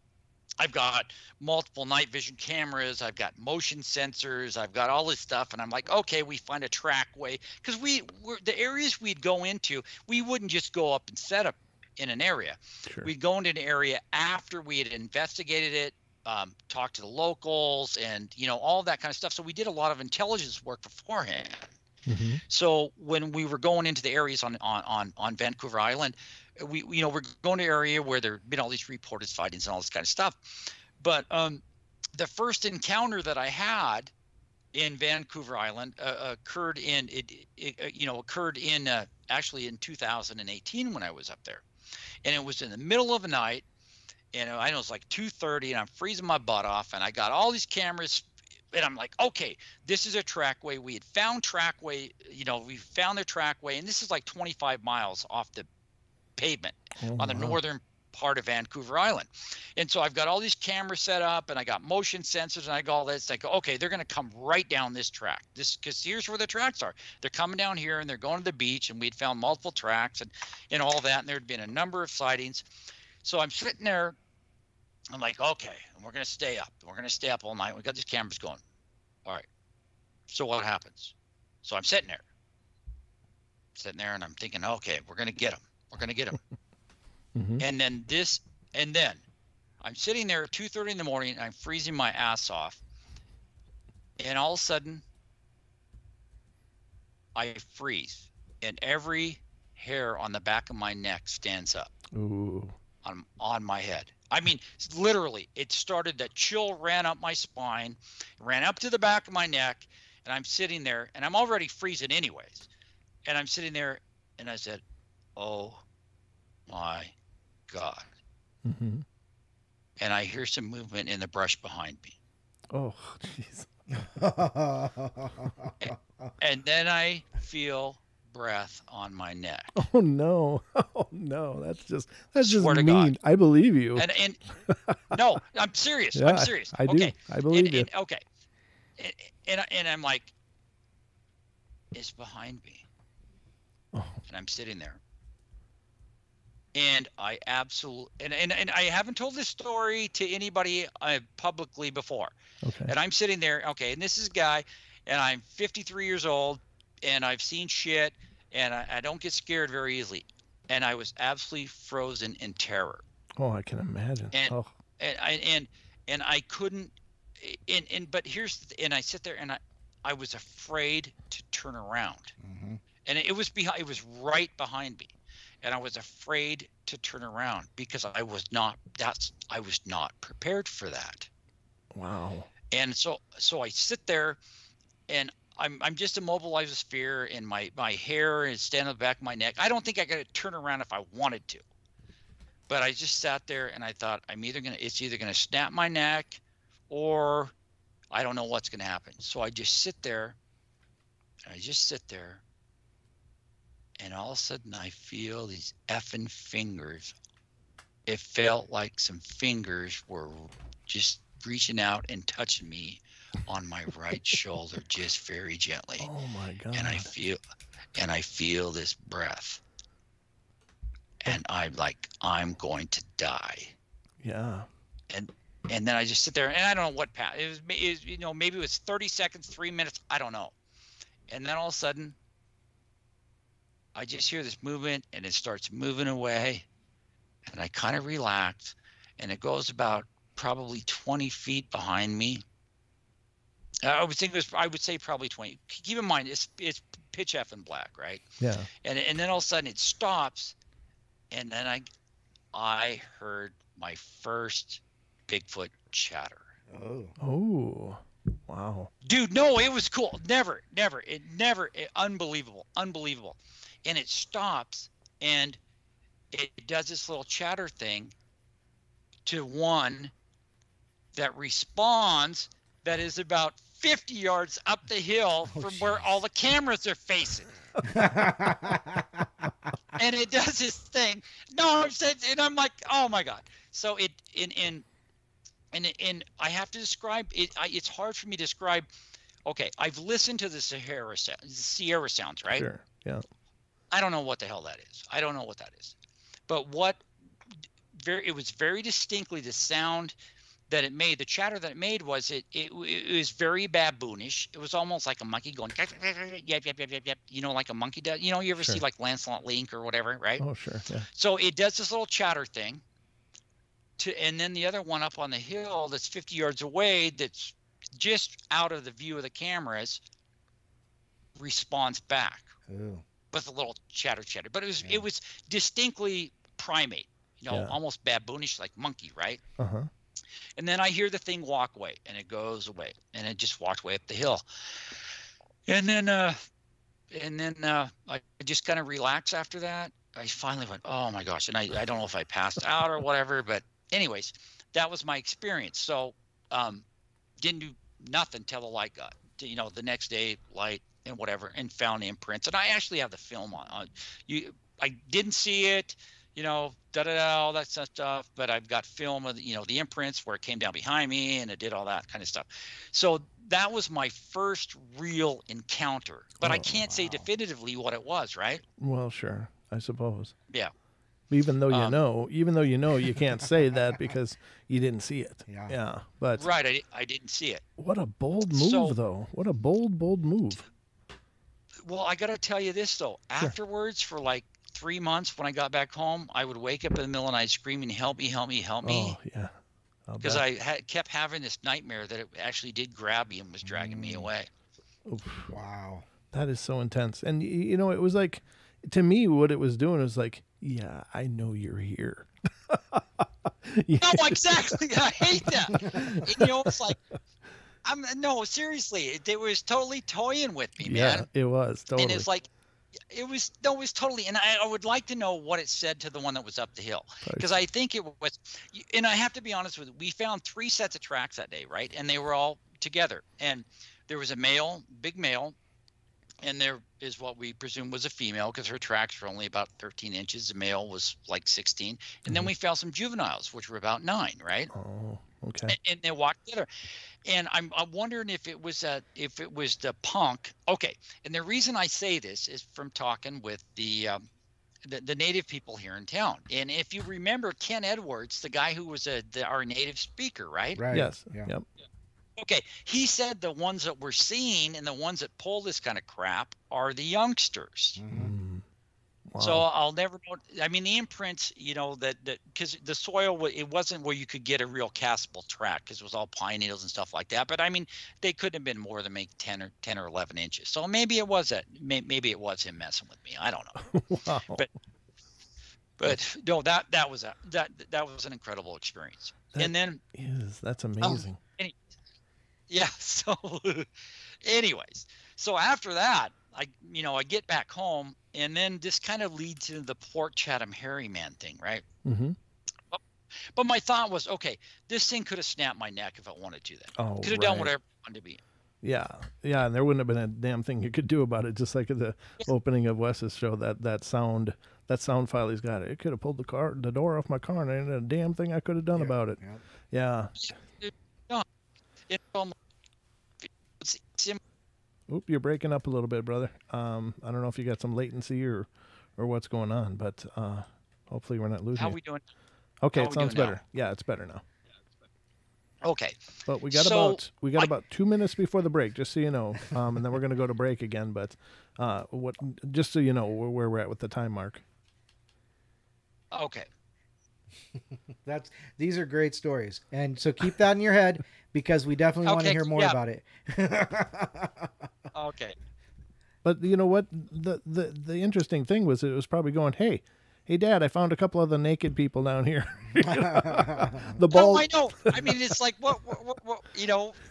I've got multiple night vision cameras. I've got motion sensors. I've got all this stuff. And I'm like, okay, we find a trackway. Because the areas we'd go into, we wouldn't just go up and set up in an area. Sure. We'd go into an area after we had investigated it, talked to the locals, and, all that kind of stuff. So we did a lot of intelligence work beforehand. Mm-hmm. So when we were going into the areas on Vancouver Island, we're going to an area where there have been all these reported sightings and all this kind of stuff. But the first encounter that I had in Vancouver Island occurred in actually in 2018 when I was up there, and it was in the middle of the night, and I know it's like 2:30, and I'm freezing my butt off, and I got all these cameras, and I'm like, okay, this is a trackway. We had found trackway, we found their trackway, and this is like 25 miles off the pavement on the northern part of Vancouver Island. And so I've got all these cameras set up, and I got motion sensors, and I got all this. I go, okay, they're going to come right down this track. Because here's where the tracks are. They're coming down here, and they're going to the beach, and we'd found multiple tracks and all that, and there'd been a number of sightings. So I'm sitting there. I'm like, okay, we're going to stay up. We're going to stay up all night. We got these cameras going. All right. So what happens? So I'm sitting there, and I'm thinking, okay, we're going to get them. We're going to get them. Mm-hmm. And then I'm sitting there at 2:30 in the morning, and I'm freezing my ass off. And all of a sudden, I freeze, and every hair on the back of my neck stands up. Ooh. On my head. I mean, literally, it started, that chill ran up my spine, ran up to the back of my neck, and I'm sitting there, and I'm already freezing anyways. And I'm sitting there, and I said, oh my God. Mm-hmm. And I hear some movement in the brush behind me. Oh, jeez. And then I feel breath on my neck. Oh no. Oh no. That's just Swear to mean. God. I believe you. And no, I'm serious. Yeah, I'm serious. I do. Okay. I believe you. Okay. And I'm like, it's behind me. Oh. And I'm sitting there. And I absolutely, and I haven't told this story to anybody publicly before. Okay. And I'm sitting there, okay, and this is a guy, and I'm 53 years old, and I've seen shit, and I don't get scared very easily. And I was absolutely frozen in terror. Oh, I can imagine. And and I couldn't, but and I sit there, and I was afraid to turn around. Mm-hmm. And it was right behind me. And I was afraid to turn around because I was not prepared for that. Wow. And so I sit there, and I'm just immobilized with fear, and my hair is standing on the back of my neck. I don't think I could turn around if I wanted to. But I just sat there, and I thought, it's either gonna snap my neck, or I don't know what's gonna happen. So I just sit there, and all of a sudden I feel these effing fingers. It felt like some fingers were just reaching out and touching me on my right shoulder, just very gently. Oh my God. And I feel this breath. And I'm like, I'm going to die. Yeah. And then I just sit there, and I don't know what path. It was maybe it was 30 seconds, 3 minutes, I don't know. And then all of a sudden, I just hear this movement, and it starts moving away, and I kind of relax, and it goes about probably 20 feet behind me. I would say probably 20. Keep in mind, it's pitch effing black, right? Yeah. And then all of a sudden it stops, and then I heard my first Bigfoot chatter. Oh. Wow. Dude, no, it was cool. Never, unbelievable. And it stops, and it does this little chatter thing to one that responds, that is about 50 yards up the hill from where all the cameras are facing. And it does this thing. No, and I'm like, oh my God. So and I have to describe it. It's hard for me to describe. Okay, I've listened to the Sierra sounds, right? Sure. Yeah. I don't know what the hell that is. I don't know what that is. But it was very distinctly the sound that it made. The chatter that it made was it was very baboonish. It was almost like a monkey going yep, like a monkey does. You ever Sure. see like Lancelot Link or whatever, right? Oh, sure. Yeah. So it does this little chatter thing. And then the other one up on the hill that's 50 yards away, that's just out of the view of the cameras, responds back. Ooh. With a little chatter, but it was distinctly primate, Yeah. almost baboonish, like monkey, right? Uh-huh. And then I hear the thing walk away, and it goes away, and it just walked way up the hill. And then I just kind of relaxed after that. I finally went, oh my gosh. And I don't know if I passed out or whatever, but anyways, that was my experience. So didn't do nothing till the light got, the next day, light and whatever, and found imprints. And I actually have the film on you. I didn't see it, all that stuff, but I've got film of, the imprints where it came down behind me and it did all that kind of stuff. So that was my first real encounter, but I can't say definitively what it was, right? Well, sure, I suppose. Yeah. Even though you can't say that because you didn't see it. Yeah. But right, I didn't see it. What a bold move, though. What a bold move. Well, I got to tell you this though. Sure. Afterwards, for like 3 months, when I got back home, I would wake up in the middle of the night screaming, "Help me! Help me! Help me!" Oh yeah. Because I kept having this nightmare that it actually did grab me and was dragging me away. Oof. Wow. That is so intense. And it was like, to me, what it was doing was like, yeah, I know you're here. No, exactly. I hate that. It's like, no, seriously, it was totally toying with me, man. Yeah, it was totally. And it's like, it was totally, and I would like to know what it said to the one that was up the hill, because I think it was, and I have to be honest with you, we found 3 sets of tracks that day, right? And they were all together, and there was a big male, and there is what we presume was a female, because her tracks were only about 13 inches. The male was like 16. And then we found some juveniles, which were about 9, right? Oh, okay. And they walked together. And I'm wondering if it was the punk. Okay. And the reason I say this is from talking with the native people here in town. And if you remember Ken Edwards, the guy who was our native speaker, right? Right. Yes. Yeah. Yep. Okay, he said the ones that we're seeing and the ones that pull this kind of crap are the youngsters. Mm-hmm. Wow. So I'll never know. I mean, the imprints, that because the soil, it wasn't where you could get a real castable track, because it was all pine needles and stuff like that. But I mean, they couldn't have been more than maybe 10 or 11 inches. So maybe it was that. Maybe it was him messing with me. I don't know. Wow. But no, that was an incredible experience. And then that's amazing. Yeah. So anyways, so after that, I get back home, and then this kind of leads into the Port Chatham Hairy Man thing, right? Mm-hmm. But my thought was, okay, this thing could have snapped my neck if I wanted to. Oh, could have done whatever I wanted to be. Yeah. Yeah. And there wouldn't have been a damn thing you could do about it. Just like at the opening of Wes's show, that sound file he's got. It could have pulled the door off my car, and there ain't a damn thing I could have done about it. Yeah. Oop, you're breaking up a little bit, brother. I don't know if you got some latency or what's going on, but hopefully we're not losing How you. we doing? Okay, How it we sounds doing better. now? Yeah, it's better now. Okay. But we got about 2 minutes before the break, just so you know, and then we're going to go to break again. But just so you know where we're at with the time mark. Okay. These are great stories, and so keep that in your head, because we definitely want to hear more about it. Okay. But you know what? The interesting thing was, it was probably going, hey, Dad, I found a couple of the naked people down here. The ball. No, I know. I mean, it's like what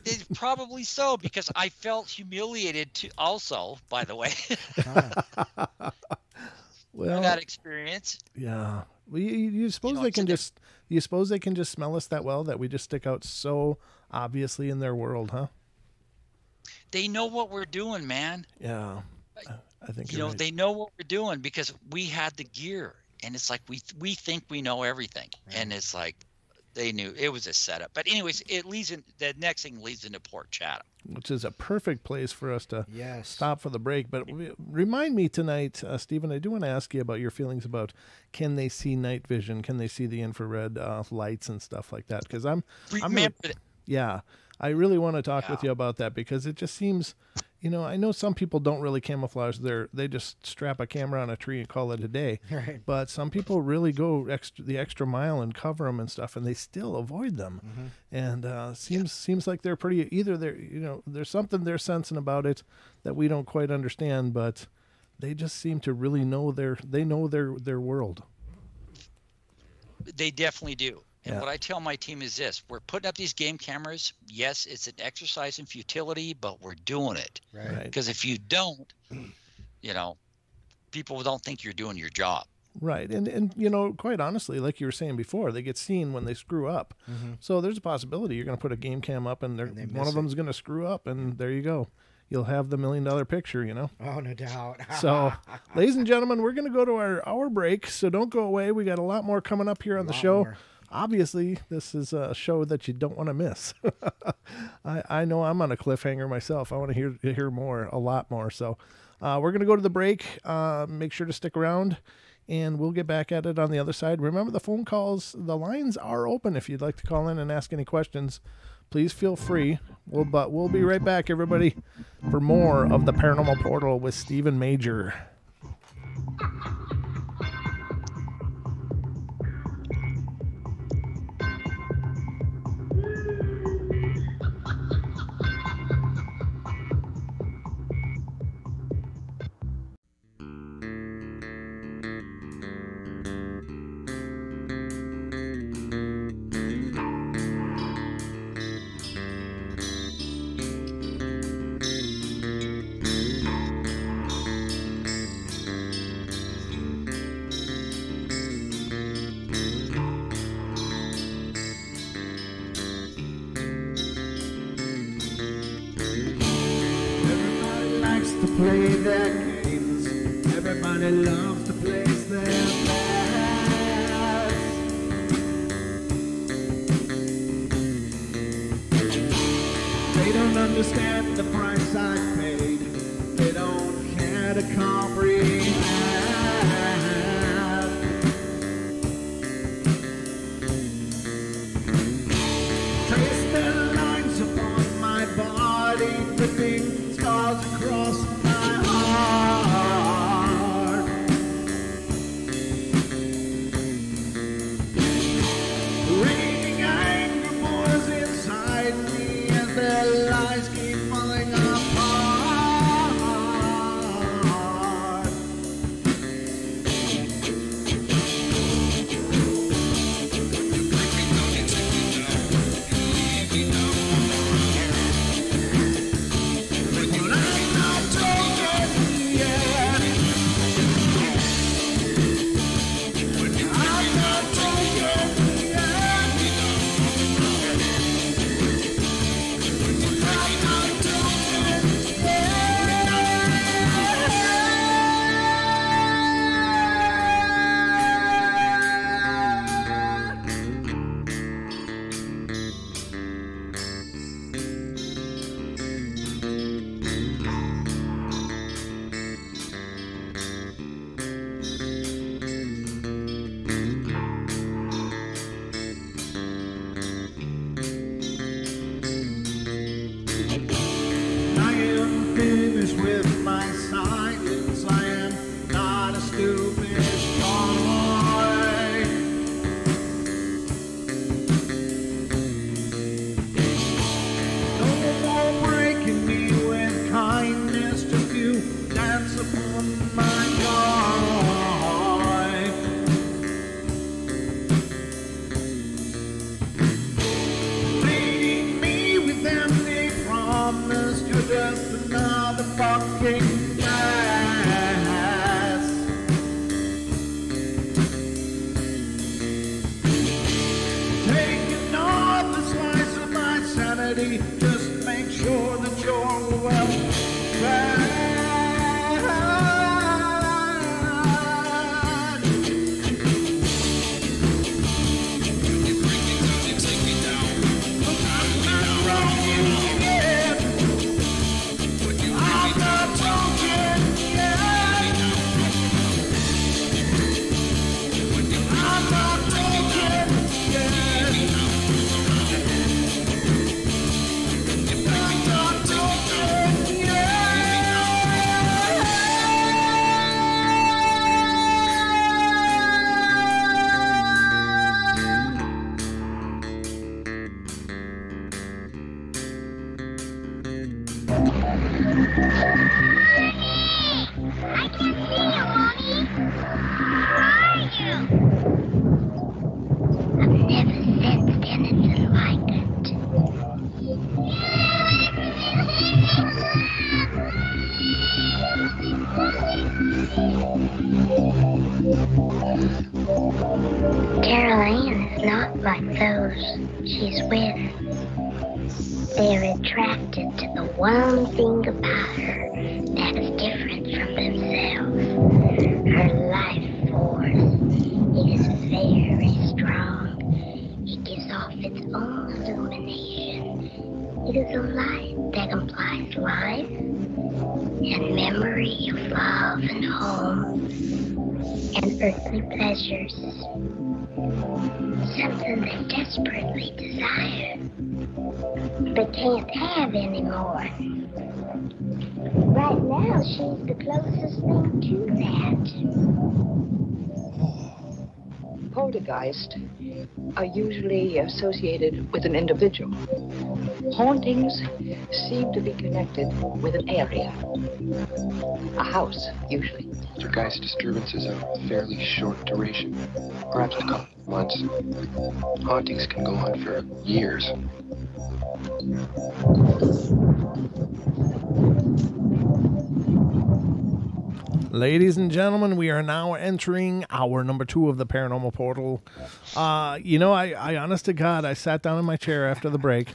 it's probably so, because I felt humiliated too. Also, by the way, well, that experience. Yeah. Well, you suppose they can just smell us that well that we just stick out so obviously in their world, huh? They know what we're doing, man. Yeah. I think right. They know what we're doing because we had the gear, and it's like we think we know everything, right. And it's like they knew it was a setup. But anyways, the next thing leads into Port Chatham, which is a perfect place for us to stop for the break. But remind me tonight, Stephen, I do want to ask you about your feelings about, can they see night vision? Can they see the infrared lights and stuff like that? Because I really want to talk with you about that, because it just seems, I know some people don't really camouflage they just strap a camera on a tree and call it a day. Right. But some people really go the extra mile and cover them and stuff, and they still avoid them. Mm-hmm. And seems like they're pretty, either there's something they're sensing about it that we don't quite understand, but they just seem to really know their world. They definitely do. And Yeah. what I tell my team is this: we're putting up these game cameras. Yes, it's an exercise in futility, but we're doing it. Right. Because if you don't, people don't think you're doing your job. Right. And quite honestly, like you were saying before, they get seen when they screw up. Mm-hmm. So there's a possibility you're going to put a game cam up and they one miss of them's going to screw up, and there you go. You'll have the $1 million picture, Oh, no doubt. So, ladies and gentlemen, we're going to go to our hour break, so don't go away. We got a lot more coming up here on the show. More. Obviously, this is a show that you don't want to miss. I know I'm on a cliffhanger myself. I want to hear more, a lot more. So we're going to go to the break. Make sure to stick around, and we'll get back at it on the other side. Remember, the phone calls, the lines are open. If you'd like to call in and ask any questions, please feel free. We'll be right back, everybody, for more of the Paranormal Portal with Stephen Major. Play their games. Everybody loves to place their bets. They don't understand the price I paid. They don't care to comprehend. Trace their lines upon my body, ripping scars across my heart. Raging anger pours inside me as their lies keep falling apart. With my silence, I am not a stupid boy. No more breaking me with kindness, just you dance upon my joy. Leading me with empty promise, you're just another fucking mess. Taking off the slice of my sanity, just make sure that you're well fed. Carol Ann is not like those she's with. They're attracted to the one thing about her that is different from themselves. Her life force is very strong. It gives off its own illumination. It is a light that implies life and memory of love and home and earthly pleasures. Something they desperately desire, but can't have anymore. Right now, she's the closest thing to that. Poltergeists are usually associated with an individual. Hauntings seem to be connected with an area. A house, usually. Poltergeist disturbances are fairly short duration, perhaps a couple of months. Hauntings can go on for years. Ladies and gentlemen, we are now entering hour number 2 of the Paranormal Portal. I honest to God, I sat down in my chair after the break,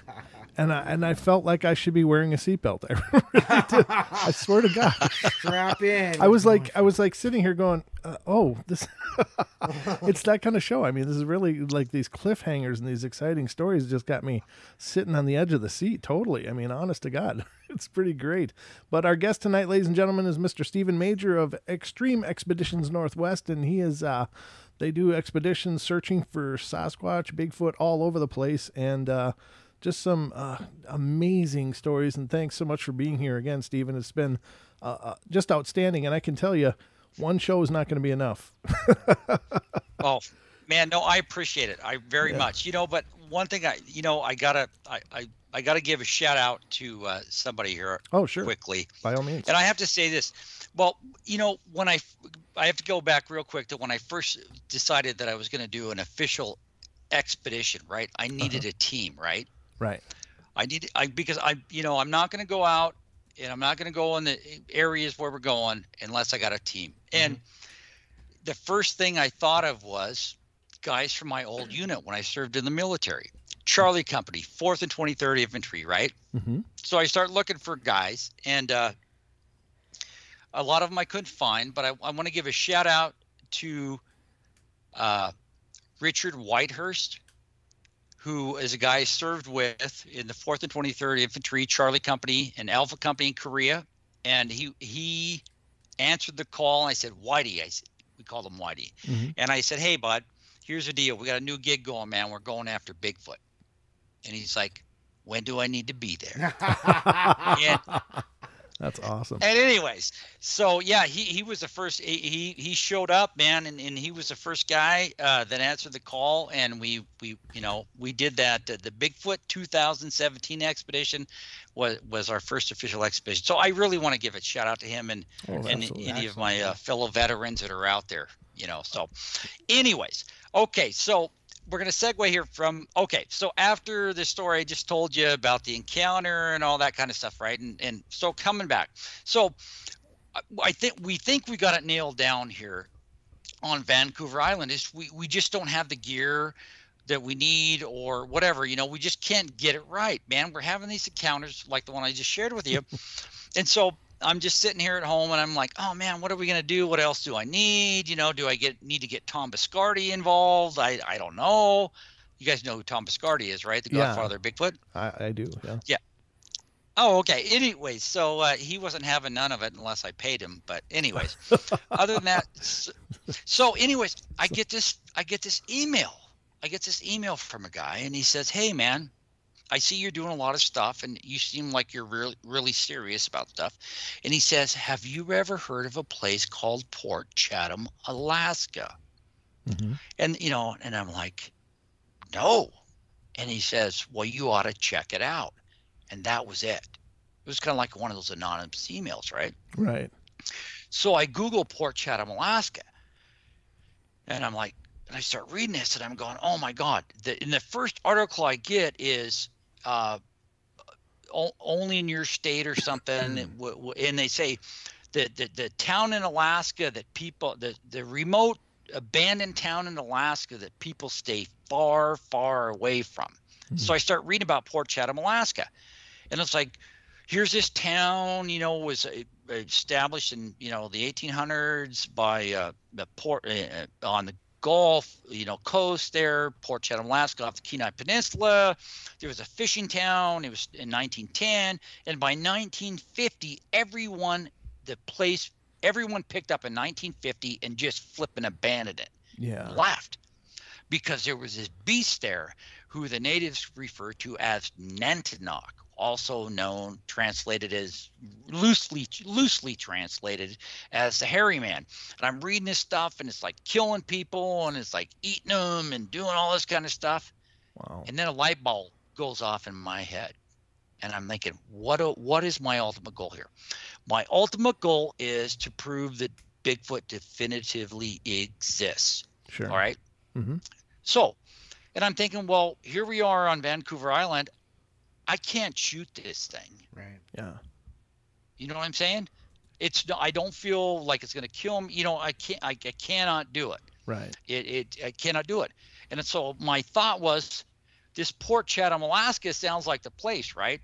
and I felt like I should be wearing a seatbelt. I really did. I swear to God. Strap in. I was like sitting here going, this. It's that kind of show. I mean, this is really like these cliffhangers and these exciting stories just got me sitting on the edge of the seat. Totally. I mean, honest to God, it's pretty great. But our guest tonight, ladies and gentlemen, is Mr. Stephen Major of Extreme Expeditions Northwest, and he is. They do expeditions searching for Sasquatch, Bigfoot, all over the place, and just some amazing stories. And thanks so much for being here again, Stephen. It's been just outstanding, and I can tell you, one show is not going to be enough. Oh, man, no, I appreciate it. I very much, but one thing I gotta give a shout out to somebody here. Oh, sure. Quickly. By all means. And I have to say this. Well, when I have to go back real quick to when I first decided that I was going to do an official expedition, right? I needed a team, right? Right. Because I'm not going to go out and I'm not going to go in the areas where we're going unless I got a team. And the first thing I thought of was guys from my old unit when I served in the military. Charlie Company, 4th and 23rd Infantry, right? Mm-hmm. So I start looking for guys, and a lot of them I couldn't find, but I want to give a shout out to Richard Whitehurst, who is a guy I served with in the 4th and 23rd Infantry, Charlie Company, and Alpha Company in Korea. And he answered the call, and I said, Whitey. We called him Whitey. Mm-hmm. And I said, hey, bud, here's the deal. We got a new gig going, man. We're going after Bigfoot. And he's like, when do I need to be there? That's awesome. And anyways, so yeah, he was the first. He showed up, man, and he was the first guy that answered the call, and we did that. The Bigfoot 2017 expedition was our first official expedition. So I really want to give a shout out to him and any of my fellow veterans that are out there. So, anyways, okay, so. We're going to segue here so after the story I just told you about the encounter and all that kind of stuff, right? And so coming back. So we think we got it nailed down here on Vancouver Island is we just don't have the gear that we need or whatever, we just can't get it right, man. We're having these encounters like the one I just shared with you. And so I'm just sitting here at home and I'm like, oh man, what are we going to do? What else do I need? Do I need to get Tom Biscardi involved? I don't know. You guys know who Tom Biscardi is, right? The Godfather of Bigfoot? I do. Yeah. Oh, okay. Anyways, so he wasn't having none of it unless I paid him. But anyways, other than that, so anyways, I get this email. I get this email from a guy and he says, hey man, I see you're doing a lot of stuff and you seem like you're really, really serious about stuff. And he says, have you ever heard of a place called Port Chatham, Alaska? Mm-hmm. And, and I'm like, no. And he says, well, you ought to check it out. And that was it. It was kind of like one of those anonymous emails, right? Right. So I Google Port Chatham, Alaska. And I'm like, and I start reading this and I'm going, oh my God. In the first article I get is, only in your state or something, and they say the town in Alaska that people the remote abandoned town in Alaska that people stay far, far away from. So I start reading about Port Chatham, Alaska, and it's like, here's this town, you know, was established in, you know, the 1800s by the port on the Gulf, you know, coast there, Port Chatham, Alaska, off the Kenai Peninsula. There was a fishing town. It was in 1910, and by 1950, everyone picked up in 1950 and just flipping abandoned it. Yeah. Left. Because there was this beast there who the natives refer to as Nantinaq, also known, translated as loosely translated as the hairy man. And I'm reading this stuff, and it's like killing people, and it's like eating them and doing all this kind of stuff. Wow. And then a light bulb goes off in my head, and I'm thinking, what is my ultimate goal here? My ultimate goal is to prove that Bigfoot definitively exists. Sure. All right. Mm-hmm. So, and I'm thinking, well, here we are on Vancouver Island. I can't shoot this thing. Right. Yeah. You know what I'm saying? I don't feel like it's going to kill me. You know, I cannot do it. Right. I cannot do it. And so my thought was, this Port Chatham, Alaska sounds like the place, right?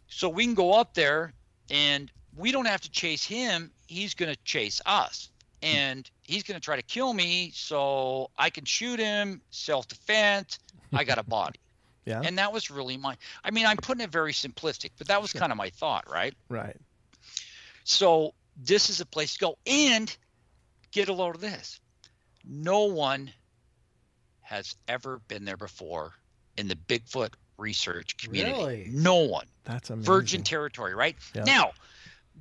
So we can go up there, and we don't have to chase him. He's going to chase us, and he's going to try to kill me. So I can shoot him, self-defense. I got a body. Yeah. And that was really I'm putting it very simplistic, but that was kind of my thought, right? Right. So this is a place to go, and get a load of this. No one has ever been there before in the Bigfoot research community. Really? No one. That's amazing. Virgin territory, right? Yeah. Now,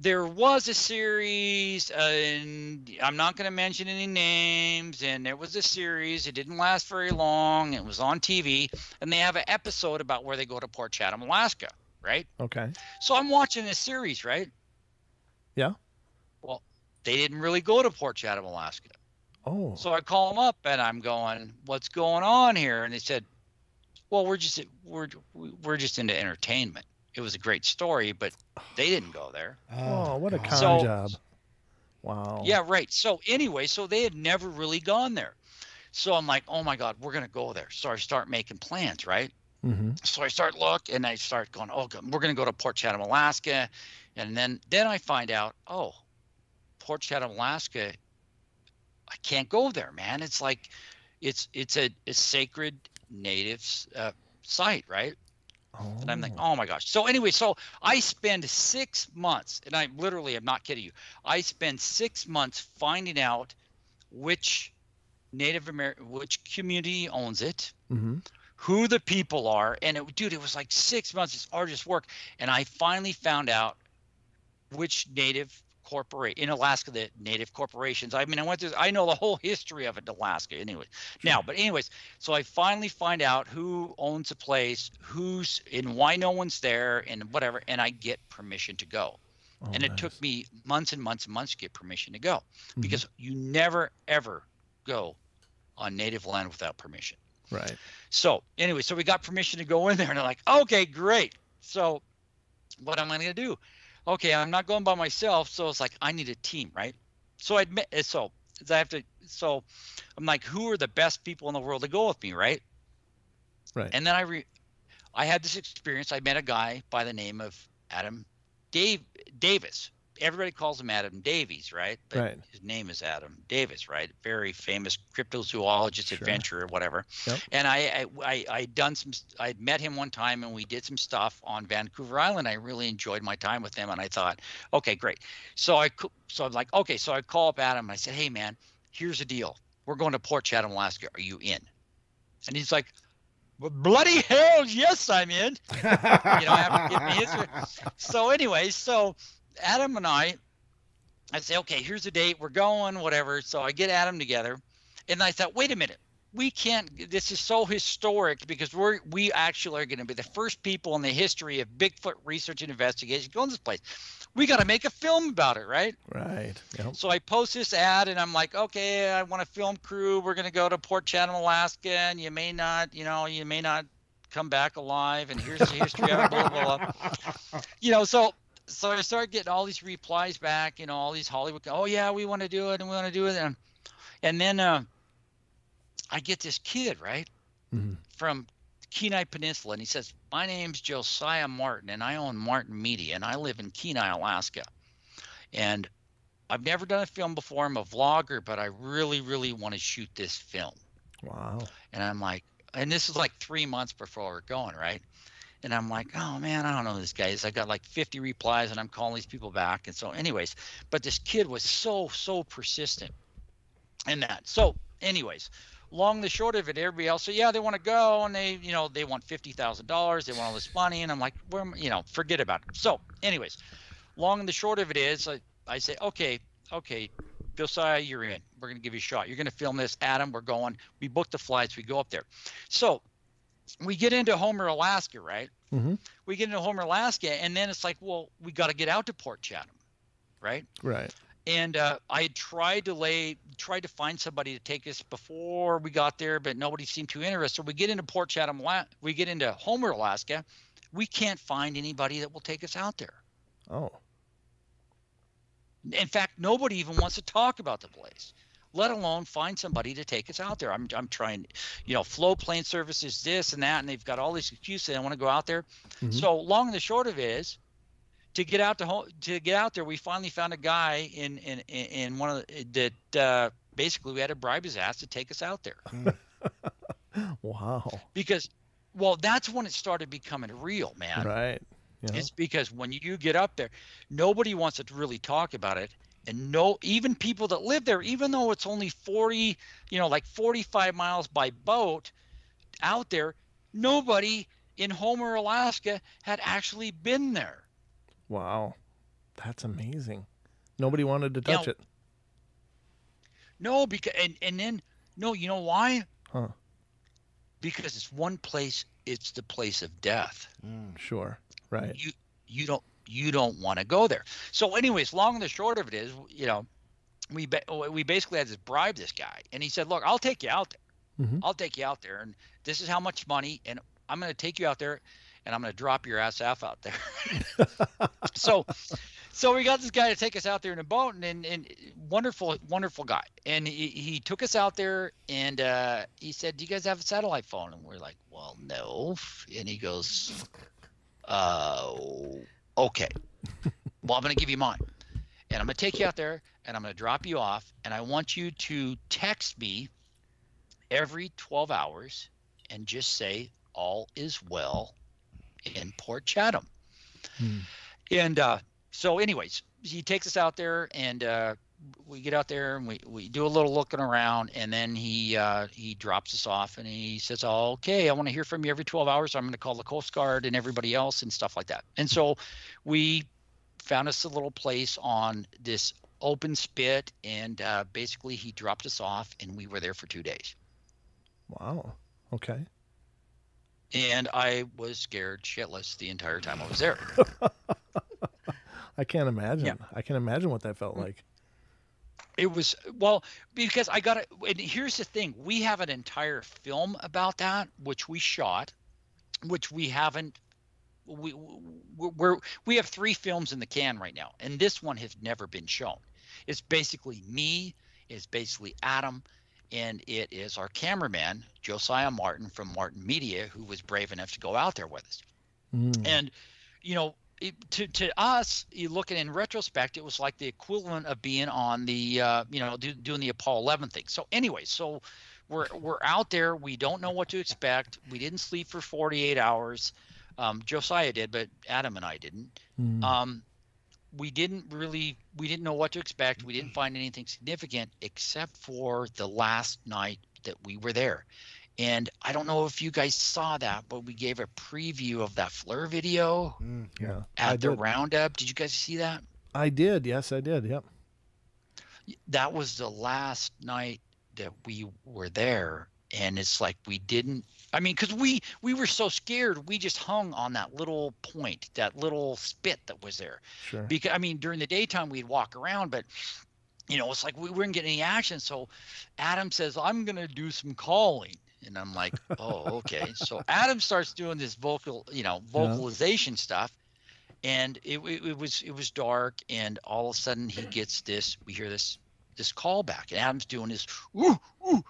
there was a series, and I'm not going to mention any names, and there was a series. It didn't last very long. It was on TV, and they have an episode about where they go to Port Chatham, Alaska, right? Okay. So I'm watching this series, right? Yeah. Well, they didn't really go to Port Chatham, Alaska. Oh. So I call them up, and I'm going, what's going on here? And they said, well, we're just into entertainment. It was a great story, but they didn't go there. Oh, what a con So- job. Wow. Yeah, right. So anyway, so they had never really gone there. So I'm like, oh my God, we're going to go there. So I start making plans, right? Mm-hmm. So I start looking, and I start going, oh, God, we're going to go to Port Chatham, Alaska. And then I find out, oh, Port Chatham, Alaska, I can't go there, man. It's like, it's a sacred native site, right? Oh. And I'm like, oh my gosh. So anyway, so I spend 6 months, and I literally am not kidding you. I spend 6 months finding out which which community owns it, Mm-hmm. who the people are. And it was like 6 months. It's arduous work. And I finally found out which native in Alaska, the native corporations. I mean, I know the whole history of it in Alaska anyway. Now, but anyways, so I finally find out who owns a place, and why no one's there, and whatever, and I get permission to go. Oh, And it nice. took me months and months and months to get permission to go, Mm-hmm. because you never, ever go on native land without permission. Right. So anyway, so we got permission to go in there, and I'm like, okay, great. So what am I going to do? Okay, I'm not going by myself, so it's like I need a team, right? So so I'm like, who are the best people in the world to go with me, right? Right. And then I had this experience. I met a guy by the name of Adam Davis. Everybody calls him Adam Davies, right? But Right. his name is Adam Davis, right? Very famous cryptozoologist, Sure. adventurer, whatever. Yep. And I'd met him one time, and we did some stuff on Vancouver Island. I really enjoyed my time with him, and I thought, okay, great. So I'm like, okay. So I call up Adam, and I said, hey man, here's the deal. We're going to Port Chatham, Alaska. Are you in? And he's like, well, bloody hell, yes, I'm in. I have to give me his. So anyway, so Adam and I say, okay, here's the date. We're going, whatever. So I get Adam together, and I thought, wait a minute. We can't. This is so historic, because we actually are going to be the first people in the history of Bigfoot research and investigation going to this place. We got to make a film about it, right? Right. Yep. So I post this ad, and I'm like, okay, I want a film crew. We're going to go to Port Chatham, Alaska, and you may not come back alive. And here's the history of it, blah, blah, blah. So I started getting all these replies back, all these Hollywood, oh yeah, we want to do it, and we want to do it. And then I get this kid, right, from Kenai Peninsula, and he says, my name's Josiah Martin, and I own Martin Media, and I live in Kenai, Alaska. And I've never done a film before. I'm a vlogger, but I really, really want to shoot this film. Wow. And I'm like, and this is like 3 months before we're going, right? And I'm like, oh man, I don't know who this guy is. I got like 50 replies, and I'm calling these people back. And so anyways, but this kid was so persistent in that. So anyways, long the short of it, everybody else said, yeah, they want to go, and they want $50,000. They want all this money. And I'm like, well, forget about it. So anyways, long and the short of it is I say, okay, Josiah, you're in. We're going to give you a shot. You're going to film this. Adam, we're going. We booked the flights. We go up there. So we get into Homer, Alaska, right? Mm-hmm. We get into Homer, Alaska, and then it's like, well, we got to get out to Port Chatham, right? Right. And I had tried to find somebody to take us before we got there, but nobody seemed too interested. So we get into Port Chatham, we get into Homer, Alaska. We can't find anybody that will take us out there. Oh. In fact, nobody even wants to talk about the place, let alone find somebody to take us out there. I'm trying, flow plane services, this and that, and they've got all these excuses. I want to go out there. Mm-hmm. So long and the short of it is, to get out there, we finally found a guy in one of that basically we had to bribe his ass to take us out there. Wow. Because, well, that's when it started becoming real, man. Right. Yeah. It's because when you get up there, nobody wants to really talk about it. And even people that live there, even though it's only 40, like 45 miles by boat out there, nobody in Homer, Alaska had actually been there. Wow. That's amazing. Nobody wanted to touch it. No, because and then you know why? Huh. Because it's one place, it's the place of death. Sure. Right. You don't want to go there. So anyways, long and the short of it is, we basically had to bribe this guy, and he said, look, I'll take you out there. Mm-hmm. I'll take you out there, and this is how much money, and I'm going to take you out there, and I'm going to drop your ass off out there. So we got this guy to take us out there in a boat, and wonderful guy. And he took us out there, and he said, do you guys have a satellite phone? And we're like, well, no. And he goes, okay. Well, I'm going to give you mine, and I'm going to take you out there, and I'm going to drop you off, and I want you to text me every 12 hours and just say all is well in Port Chatham. And so anyways, he takes us out there, and we get out there, and we do a little looking around, and then he drops us off, and he says, oh, okay, I want to hear from you every 12 hours. I'm going to call the Coast Guard and everybody else and stuff like that. And so we found us a little place on this open spit, and basically he dropped us off, and we were there for 2 days. Wow. Okay. And I was scared shitless the entire time I was there. I can't imagine. Yeah. I can imagine what that felt like. It was, well, because I got it. And here's the thing. We have an entire film about that, which we shot, which we haven't. We have 3 films in the can right now, and this one has never been shown. It's basically me. It's basically Adam. And it is our cameraman, Josiah Martin from Martin Media, who was brave enough to go out there with us. And, to us, you looking in retrospect, it was like the equivalent of being on the, doing the Apollo 11 thing. So anyway, so we're out there. We don't know what to expect. We didn't sleep for 48 hours. Josiah did, but Adam and I didn't. We didn't know what to expect. We didn't find anything significant except for the last night that we were there. And I don't know if you guys saw that, but we gave a preview of that FLIR video at the roundup. Did you guys see that? I did. Yes, I did. Yep. That was the last night that we were there. And it's like we didn't – I mean, because we were so scared, we just hung on that little point, that little spit that was there. Sure. Because, I mean, during the daytime, we'd walk around, but, it's like we weren't getting any action. So Adam says, I'm going to do some calling. And I'm like, oh, okay. So Adam starts doing this vocalization stuff. And it was dark, and all of a sudden he gets this – we hear this this call back, and Adam's doing this ooh, ooh,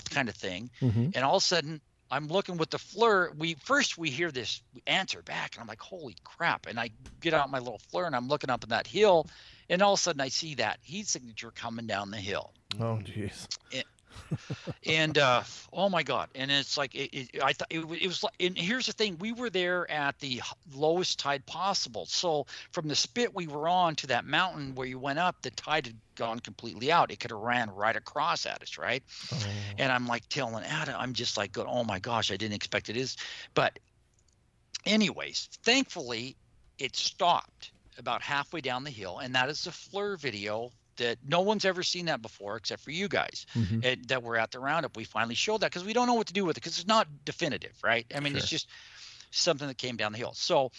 kind of thing. And all of a sudden I'm looking with the FLIR. We hear this answer back, and I'm like, holy crap. And I get out my little FLIR, and I'm looking up at that hill, and all of a sudden I see that heat signature coming down the hill. Oh jeez. And oh my God. And it's like, I thought it was like, and here's the thing, we were there at the lowest tide possible. So from the spit we were on to that mountain where you went up, the tide had gone completely out. It could have ran right across at us. Right. Oh. And I'm like telling Adam, I'm just like, oh my gosh, I didn't expect it is. But anyways, thankfully it stopped about halfway down the hill. And that is the FLIR video that no one's ever seen that before except for you guys that were at the roundup. We finally showed that because we don't know what to do with it because it's not definitive, right? I mean, It's just something that came down the hill. So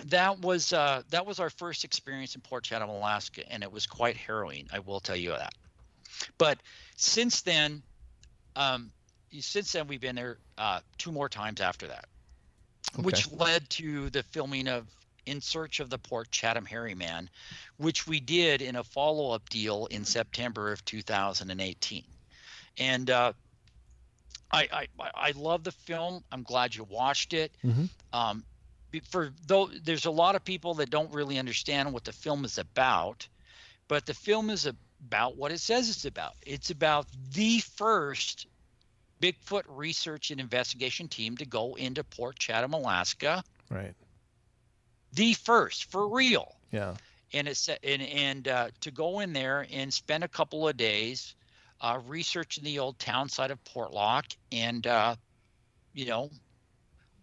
that was our first experience in Port Chatham, Alaska, and it was quite harrowing. I will tell you that. But since then we've been there 2 more times after that, which led to the filming of In Search of the Port Chatham Hairy Man, which we did in a follow-up deal in September of 2018. And I love the film. I'm glad you watched it. There's a lot of people that don't really understand what the film is about, but the film is about what it says it's about. It's about the first Bigfoot research and investigation team to go into Port Chatham, Alaska. Right. The first, for real. Yeah. And it's to go in there and spend a couple of days researching the old town site of Portlock, and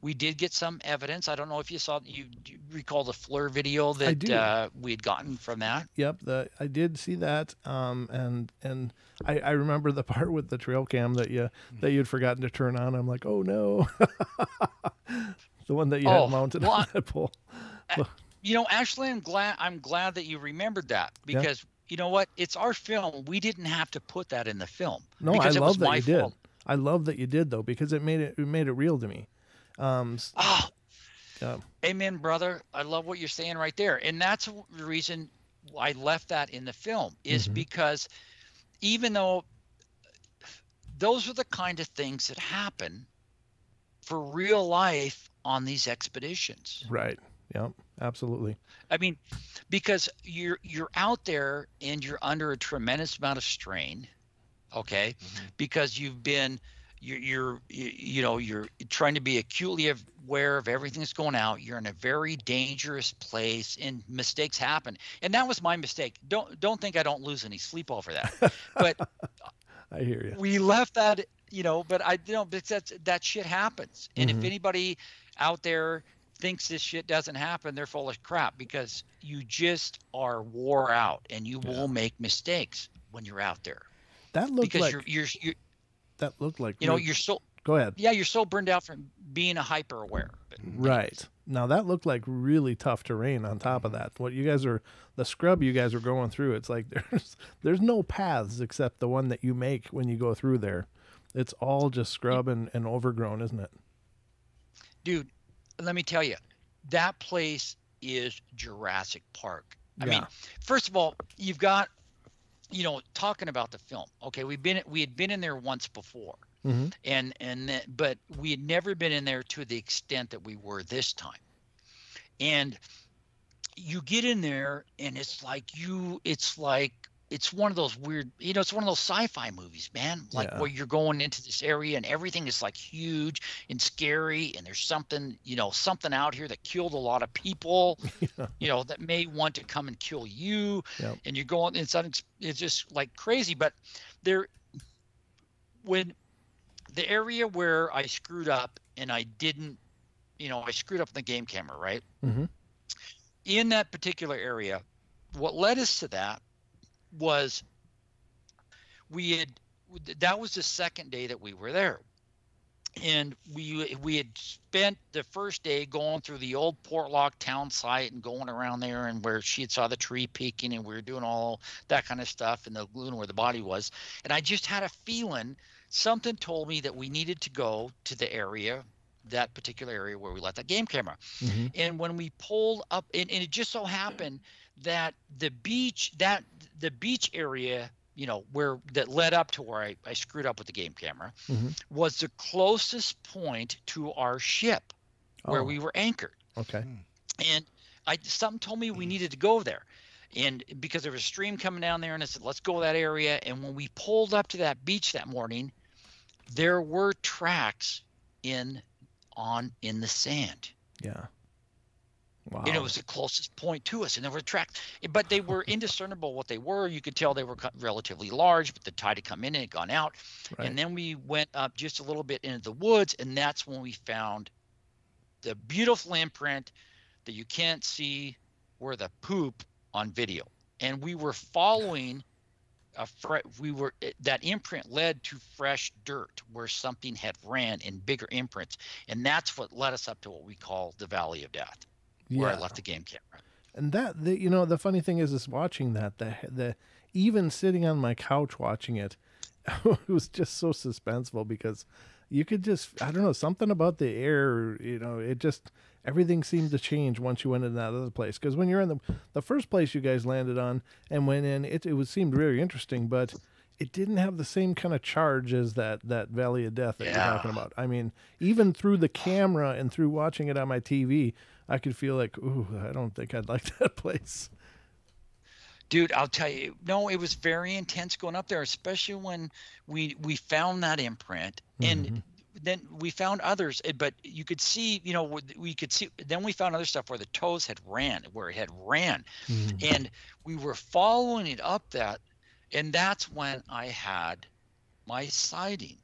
we did get some evidence. I don't know if you recall the FLIR video that we had gotten from that. Yep, I did see that, and I remember the part with the trail cam that you'd forgotten to turn on. I'm like, oh no, the one that you had mounted on that pole. Actually, I'm glad that you remembered that, because you know what? It's our film. We didn't have to put that in the film. No, I love that you did. I love that you did, though, because it made it real to me. Amen, brother. I love what you're saying right there. And that's the reason I left that in the film, is because even though those are the kind of things that happen for real life on these expeditions. Right. Yeah, absolutely. I mean, because you're out there and you're under a tremendous amount of strain, okay? Because you're trying to be acutely aware of everything that's going out. You're in a very dangerous place, and mistakes happen. And that was my mistake. Don't think I don't lose any sleep over that. But I hear you. We left that, but that shit happens. And if anybody out there thinks this shit doesn't happen, they're full of crap, because you just are wore out, and you will make mistakes when you're out there. That looked because like you're that looked like you're so. Go ahead. Yeah, you're so burned out from being a hyper aware. Right. Now that looked like really tough terrain on top of that. The scrub you guys are going through, it's like there's no paths except the one that you make when you go through there. It's all just scrub and overgrown, isn't it? Dude, let me tell you, that place is Jurassic Park. I mean, first of all, you've got, talking about the film. Okay, we had been in there once before, but we had never been in there to the extent that we were this time. And you get in there, and it's one of those weird, it's one of those sci-fi movies, man. Like where you're going into this area and everything is like huge and scary, and there's something out here that killed a lot of people, that may want to come and kill you. And you're going, it's just like crazy. But when the area where I screwed up, and I didn't, I screwed up the game camera, right? In that particular area, what led us to that was that was the second day that we were there, and we had spent the first day going through the old Portlock town site and going around there, and where she had saw the tree peeking, and we were doing all that kind of stuff in the lagoon where the body was. And I just had a feeling, something told me that we needed to go to the area, that particular area where we left that game camera. And when we pulled up, and it just so happened that the beach, that the beach area, where that led up to where I screwed up with the game camera, was the closest point to our ship where we were anchored. Okay. And something told me we needed to go there. And because there was a stream coming down there, and I said, let's go to that area. And when we pulled up to that beach that morning, there were tracks in the sand. Yeah. Wow. And it was the closest point to us, and there were tracks, but they were indiscernible what they were. You could tell they were relatively large, but the tide had come in and had gone out. Right. And then we went up just a little bit into the woods, and that's when we found the beautiful imprint that you can't see where the poop on video. And we were following that imprint led to fresh dirt where something had ran in bigger imprints, and that's what led us up to what we call the Valley of Death, where I left the game camera. And the funny thing is watching that, the even sitting on my couch watching it, it was just so suspenseful, because you could just, I don't know, something about the air, it just, everything seemed to change once you went in that other place. Because when you're in the first place you guys landed on and went in, it seemed very interesting, but it didn't have the same kind of charge as that Valley of Death that you're talking about. I mean, even through the camera and through watching it on my TV, I could feel like, ooh, I don't think I'd like that place. Dude, I'll tell you, no, it was very intense going up there, especially when we found that imprint, and then we found others, but you could see, then we found other stuff where the toes had ran, and we were following it up that, and that's when I had my sighting,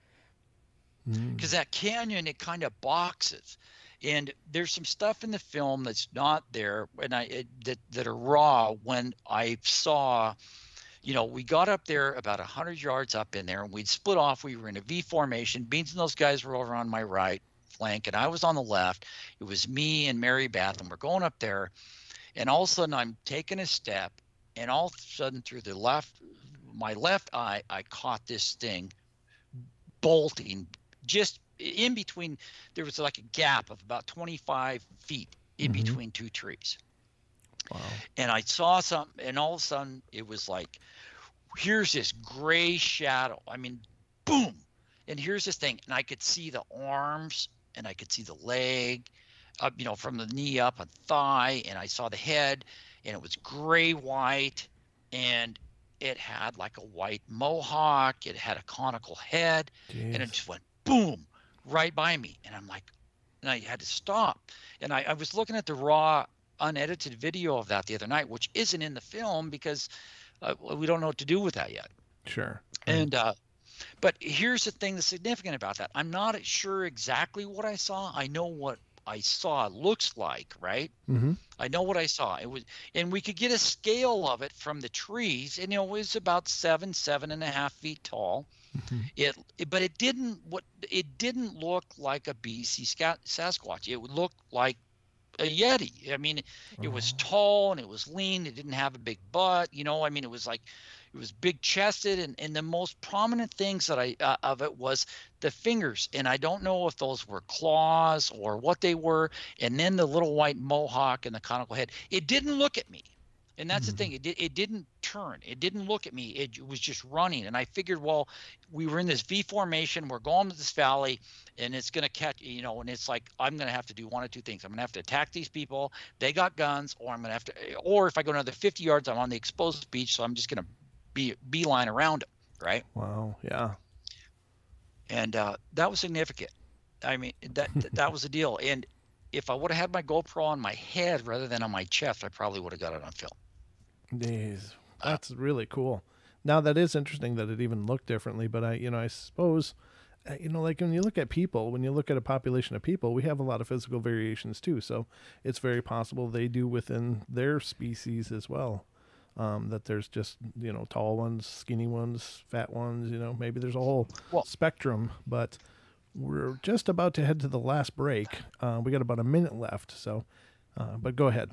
because that canyon, it kind of boxes. And there's some stuff in the film that's not there, and that are raw. When I saw, we got up there about 100 yards up in there, and we'd split off. We were in a V formation. Beans and those guys were over on my right flank, and I was on the left. It was me and Mary Beth, and we're going up there. And all of a sudden, I'm taking a step, and all of a sudden, through my left eye, I caught this thing bolting just in between. There was like a gap of about 25 feet in between two trees. Wow. And I saw something, and all of a sudden it was like, here's this gray shadow. I mean, boom. And here's this thing. And I could see the arms, and I could see the leg up, from the knee up, a thigh, and I saw the head, and it was gray white, and it had like a white mohawk. It had a conical head. Jeez. And it just went boom right by me, and I'm like, and I had to stop. And I was looking at the raw, unedited video of that the other night, which isn't in the film because we don't know what to do with that yet. Sure. And but here's the thing that's significant about that. I'm not sure exactly what I saw. I know what I saw looks like, right? I know what I saw. It was, and we could get a scale of it from the trees, and it was about 7.5 feet tall. But it didn't look like a BC Sasquatch. It would look like a Yeti. I mean, it was tall and it was lean. It didn't have a big butt. I mean, it was big chested, and the most prominent things that of it was the fingers. And I don't know if those were claws or what they were. And then the little white mohawk and the conical head. It didn't look at me. And that's the thing. It didn't turn. It didn't look at me. It was just running. And I figured, well, we were in this V formation. We're going to this valley, and it's going to catch, and it's like, I'm going to have to do one of two things. I'm going to have to attack these people. They got guns, or I'm going to have to, or if I go another 50 yards, I'm on the exposed beach. So I'm just going to beeline around it. Right. Wow. Yeah. And that was significant. I mean, that was the deal. And if I would have had my GoPro on my head rather than on my chest, I probably would have got it on film. Jeez, that's really cool. Now that is interesting that it even looked differently, but I suppose, like when you look at people, when you look at a population of people, we have a lot of physical variations too. So it's very possible they do within their species as well. That there's just, tall ones, skinny ones, fat ones, maybe there's a whole spectrum, but we're just about to head to the last break. We got about a minute left. So, but go ahead.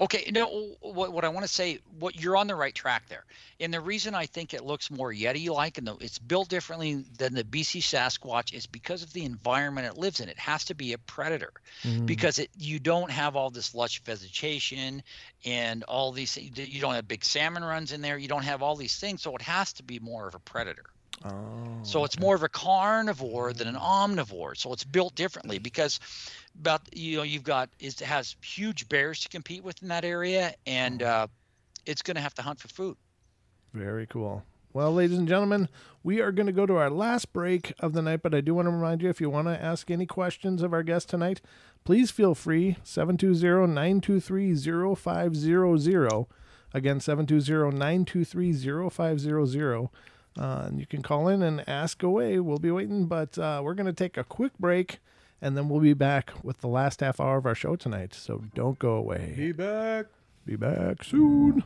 Okay, no, what I want to say, what you're on the right track there, and the reason I think it looks more Yeti-like and it's built differently than the BC Sasquatch is because of the environment it lives in. It has to be a predator, because you don't have all this lush vegetation and all these. You don't have big salmon runs in there. You don't have all these things, so it has to be more of a predator. So it's more of a carnivore than an omnivore. So it's built differently because it has huge bears to compete with in that area, and it's going to have to hunt for food. Very cool. Well, ladies and gentlemen, we are going to go to our last break of the night, but I do want to remind you, if you want to ask any questions of our guest tonight, please feel free, 720-923-0500. Again, 720-923-0500. And you can call in and ask away. We'll be waiting, but we're going to take a quick break, and then we'll be back with the last half hour of our show tonight. So don't go away. Be back. Be back soon.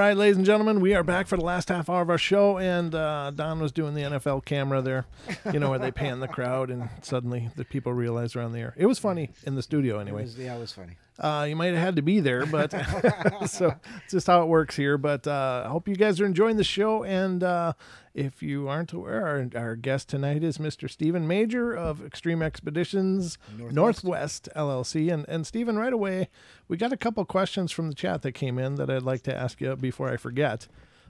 right, ladies and gentlemen, we are back for the last half hour of our show, and Don was doing the NFL camera there, where they pan the crowd, and suddenly the people realize they're on the air. It was funny in the studio anyway. It was funny. You might have had to be there, but so it's just how it works here. But I hope you guys are enjoying the show. And if you aren't aware, our guest tonight is Mr. Stephen Major of Extreme Expeditions Northwest LLC. And Stephen, right away, we got a couple questions from the chat that came in that I'd like to ask you before I forget.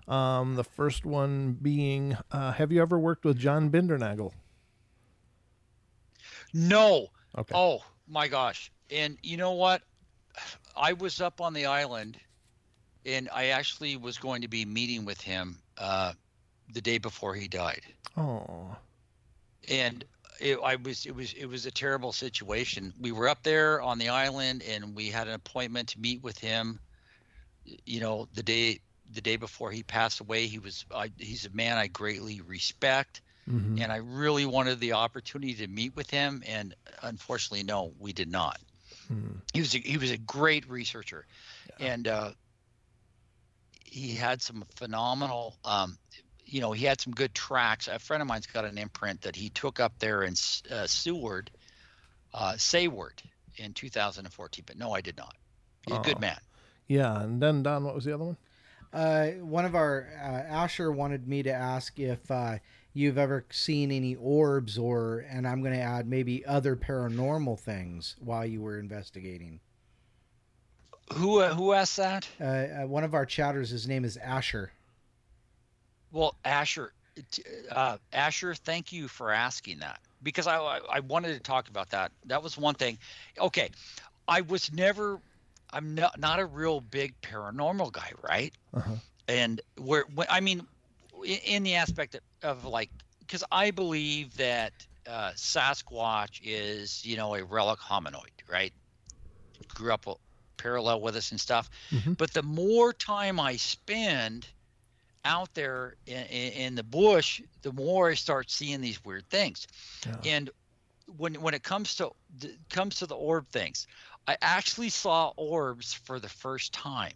The first one being, have you ever worked with John Bindernagel? No. Okay. Oh, my gosh. And you know what? I was up on the island, and I actually was going to be meeting with him the day before he died. Oh. And it was a terrible situation. We were up there on the island, and we had an appointment to meet with him. The day before he passed away. He's a man I greatly respect, Mm-hmm. and I really wanted the opportunity to meet with him. And unfortunately, no, we did not. He was a great researcher, and he had some phenomenal. He had some good tracks. A friend of mine's got an imprint that he took up there in Seward in 2014. But no, I did not. He's a good man. Yeah, and then Don, what was the other one? One of our Asher wanted me to ask if you've ever seen any orbs and I'm going to add maybe other paranormal things while you were investigating. Who asked that? One of our chatters, his name is Asher. Well, Asher, thank you for asking that, because I wanted to talk about that. That was one thing. Okay, I'm not a real big paranormal guy, right? Uh-huh. And in the aspect of like, because I believe that Sasquatch is, a relic hominoid, right? Grew up parallel with us and stuff. Mm-hmm. But the more time I spend out there in the bush, the more I start seeing these weird things. Yeah. And when it comes to the orb things, I actually saw orbs for the first time,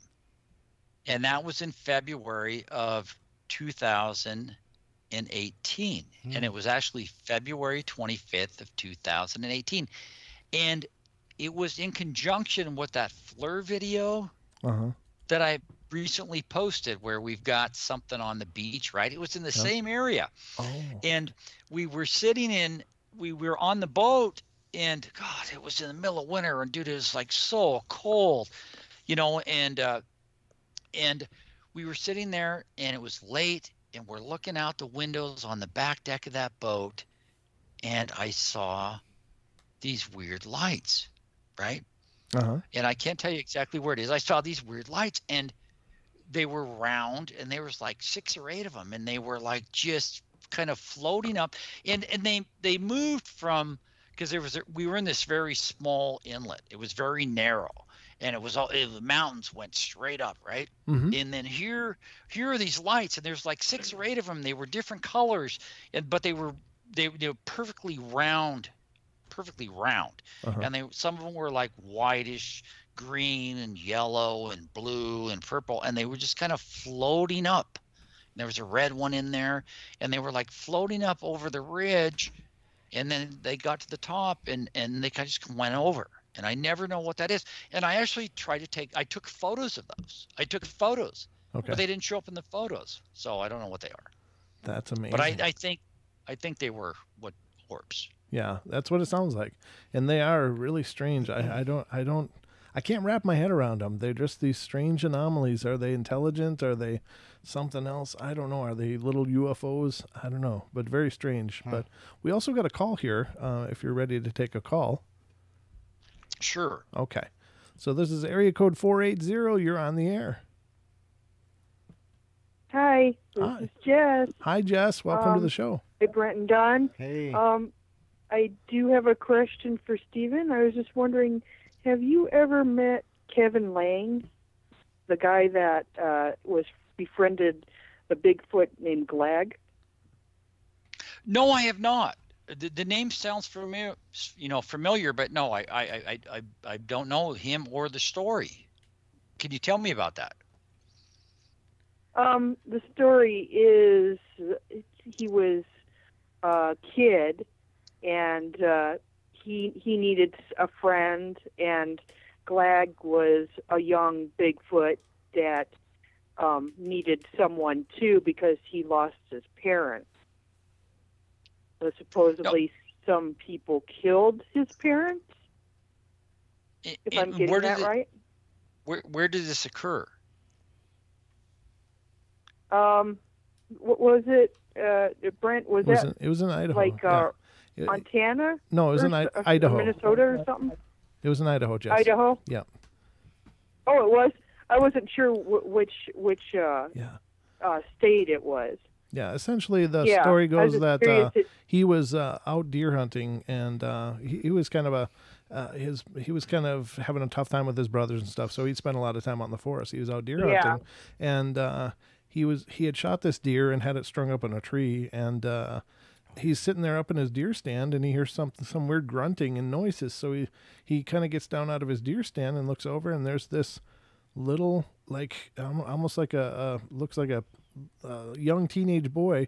and that was in February of 2018, and it was actually February 25th of 2018, and it was in conjunction with that FLIR video that I recently posted, where we've got something on the beach, right? It was in the same area, and we were on the boat. And God, it was in the middle of winter, and dude, it was like so cold, and we were sitting there, and it was late, and we're looking out the windows on the back deck of that boat, and I saw these weird lights, right? And I can't tell you exactly where it is. I saw these weird lights, and they were round, and there was like 6 or 8 of them, and they were like just kind of floating up, and they moved from. Because we were in this very small inlet. It was very narrow, and the mountains went straight up, right? Mm-hmm. And then here are these lights, and there's like 6 or 8 of them. They were different colors, but they were perfectly round, and some of them were like whitish, green, and yellow, and blue, and purple, and they were just kind of floating up. And there was a red one in there, and they were like floating up over the ridge. And then they got to the top, and they kind of just went over. And I never know what that is. And I actually I took photos of those. But they didn't show up in the photos. So I don't know what they are. That's amazing. But I think they were orbs. Yeah, that's what it sounds like. And they are really strange. I can't wrap my head around them. They're just these strange anomalies. Are they intelligent? Are they something else? I don't know. Are they little UFOs? I don't know, but very strange. But we also got a call here, if you're ready to take a call. Sure. Okay. So this is area code 480. You're on the air. Hi, this is Jess. Hi, Jess. Welcome to the show. Hey, Brent and Don. Hey. I do have a question for Stephen. I was just wondering, have you ever met Kevin Lang, the guy that was befriended a Bigfoot named Glag? No, I have not. The name sounds familiar, but no, I don't know him or the story. Can you tell me about that? The story is he was a kid, and he needed a friend, and Glag was a young Bigfoot that needed someone too because he lost his parents. So supposedly some people killed his parents. If I'm getting that right. Where did this occur? What was it? Brent, was that? It was in Idaho. Like Montana? No, it was in Idaho. Minnesota or something? It was in Idaho, Jess. Idaho? Yeah. Oh, it was? I wasn't sure which state it was. Yeah, essentially the story goes that he was out deer hunting, and he was kind of he was kind of having a tough time with his brothers and stuff, so he'd spent a lot of time out in the forest. He was out deer hunting, and he had shot this deer and had it strung up in a tree, and he's sitting there up in his deer stand, and he hears some weird grunting and noises. So he kind of gets down out of his deer stand and looks over, and there's this little, like almost like looks like a young teenage boy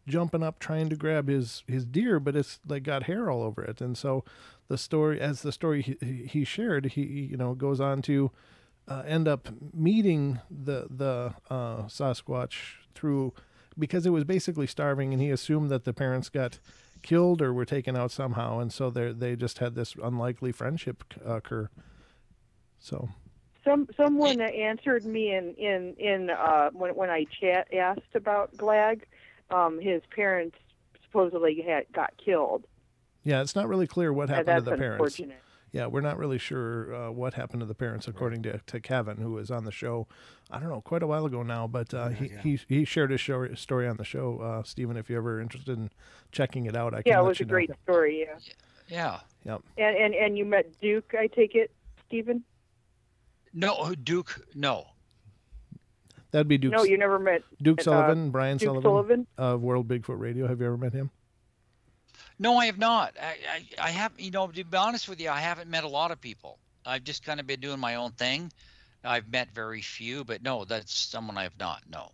jumping up trying to grab his deer, but it's like got hair all over it. And so the story he shared, he goes on to end up meeting the Sasquatch because it was basically starving, and he assumed that the parents got killed or were taken out somehow, and so they just had this unlikely friendship occur. So someone answered me when I asked about Glag. His parents supposedly got killed. Yeah, it's not really clear what happened to the parents. Unfortunate. Yeah, we're not really sure what happened to the parents, according to Kevin, who was on the show, I don't know, quite a while ago now, but he shared his story on the show. Stephen, if you're ever interested in checking it out, I can let you know. Yeah, it was a great story, Yeah. Yep. And you met Duke, I take it, Stephen? No, Duke, no. That'd be Duke. No, you never met Duke Sullivan, Brian Duke Sullivan of World Bigfoot Radio. Have you ever met him? No, I have not. I have, to be honest with you, I haven't met a lot of people. I've just kind of been doing my own thing. I've met very few, but no, that's someone I have not. No.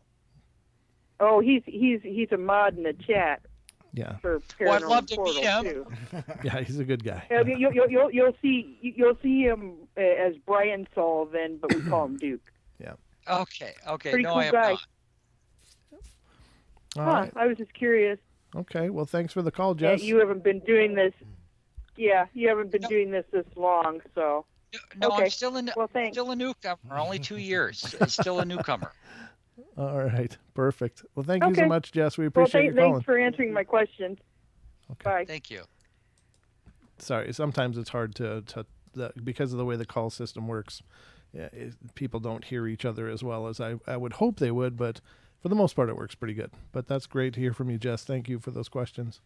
Oh, he's a mod in the chat. Yeah. For well, I'd love to Portal meet him. Too. Yeah, he's a good guy. You'll see him as Brian Sullivan, but we call him Duke. Yeah. Okay. Pretty no, cool I have guy. not. All right. I was just curious. Okay. Well, thanks for the call, Jess. You haven't been doing this. Yeah, you haven't been doing this long, so. No, okay. I'm still a newcomer. Only 2 years. Still a newcomer. All right. Perfect. Well, thank you so much, Jess. We appreciate you thanks calling. for answering my questions. Okay. Bye. Thank you. Sorry, sometimes it's hard to because of the way the call system works. Yeah, people don't hear each other as well as I would hope they would, but for the most part, it works pretty good. But that's great to hear from you, Jess. Thank you for those questions.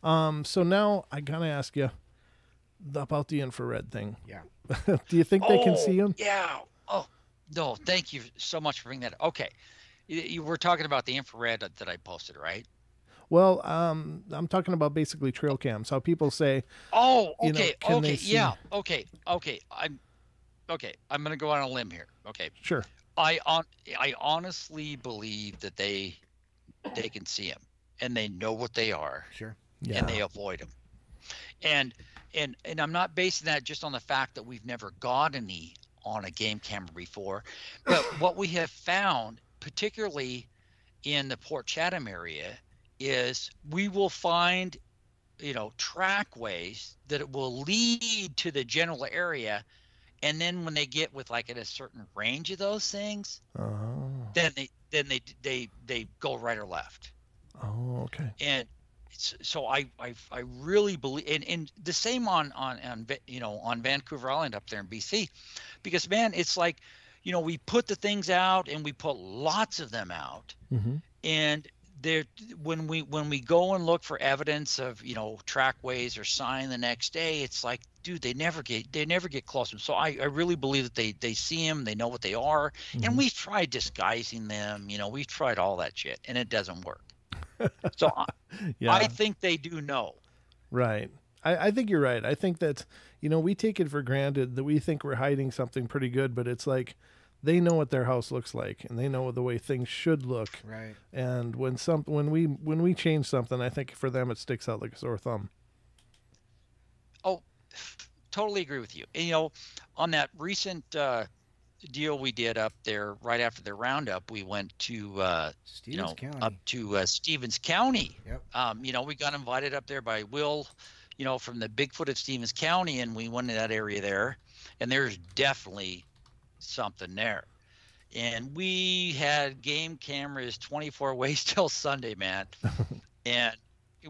So now I gotta ask you about the infrared thing. Yeah. Do you think they can see them? Yeah. Oh, no. Thank you so much for bringing that up. Okay. You were talking about the infrared that I posted, right? Well, I'm talking about basically trail cams. How people say, "Oh, okay, can they see? yeah, okay." I'm going to go on a limb here. Okay. Sure. I honestly believe that they can see them, and they know what they are. Sure. Yeah. And they avoid them. And I'm not basing that just on the fact that we've never got any on a game camera before, but what we have found, particularly in the Port Chatham area, is we will find, trackways that will lead to the general area, and then when they get with like at a certain range of those things, then they go right or left. Oh, okay. And so I really believe, and the same on Vancouver Island up there in BC, because man, it's like, we put the things out and we put lots of them out, and when we go and look for evidence of trackways or sign the next day, it's like, dude, they never get close to them. So I really believe that they see them, they know what they are, and we've tried disguising them, we've tried all that shit, and it doesn't work. So yeah. I think they do know. Right. I think you're right. I think that we take it for granted that we think we're hiding something pretty good, but it's like they know what their house looks like, and they know the way things should look. Right. And when we change something, I think for them it sticks out like a sore thumb. Oh, totally agree with you. And, on that recent deal we did up there right after the roundup, we went to Stevens County. up to Stevens County. Yep. We got invited up there by Will, from the Bigfoot of Stevens County, and we went to that area there, and there's definitely something there. And we had game cameras 24 ways till Sunday, man. And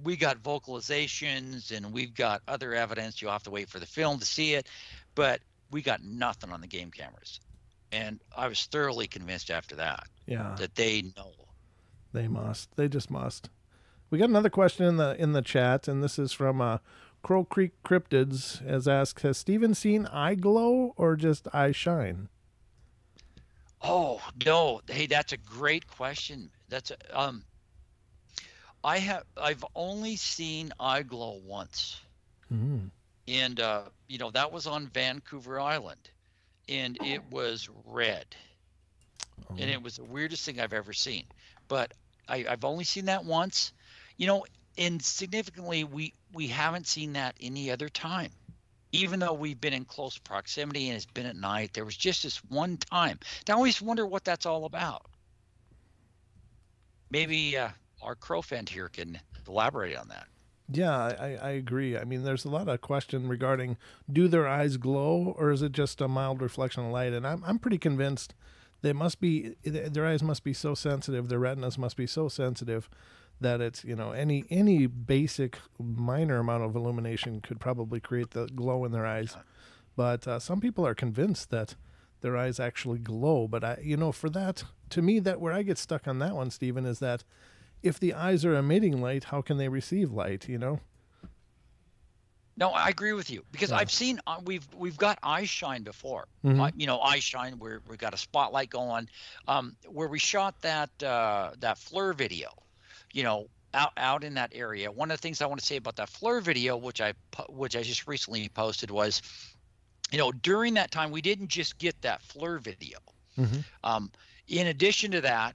we got vocalizations, and we've got other evidence. You have to wait for the film to see it, but we got nothing on the game cameras. And I was thoroughly convinced after that that they know. They must. They just must. We got another question in the chat, and this is from Crow Creek Cryptids, as asked, has Steven seen eye glow or just eye shine? Oh, no. Hey, that's a great question. I've only seen eye glow once. Mm. And that was on Vancouver Island, and it was red. And it was the weirdest thing I've ever seen. But I've only seen that once. And significantly, we haven't seen that any other time. Even though we've been in close proximity and it's been at night, there was just this one time. And I always wonder what that's all about. Maybe our crow friend here can elaborate on that. Yeah, I agree. I mean, there's a lot of question regarding, do their eyes glow or is it just a mild reflection of light? And I'm pretty convinced their eyes must be so sensitive, their retinas must be so sensitive that it's, any basic minor amount of illumination could probably create the glow in their eyes. But some people are convinced that their eyes actually glow. But for that, to me, that where I get stuck on that one, Stephen, is that if the eyes are emitting light, how can they receive light? No, I agree with you, because I've seen we've got eye shine before. Mm-hmm. Eye shine where we got a spotlight going, where we shot that FLIR video, out in that area. One of the things I want to say about that FLIR video, which I just recently posted, was, during that time we didn't just get that FLIR video. Mm-hmm. In addition to that,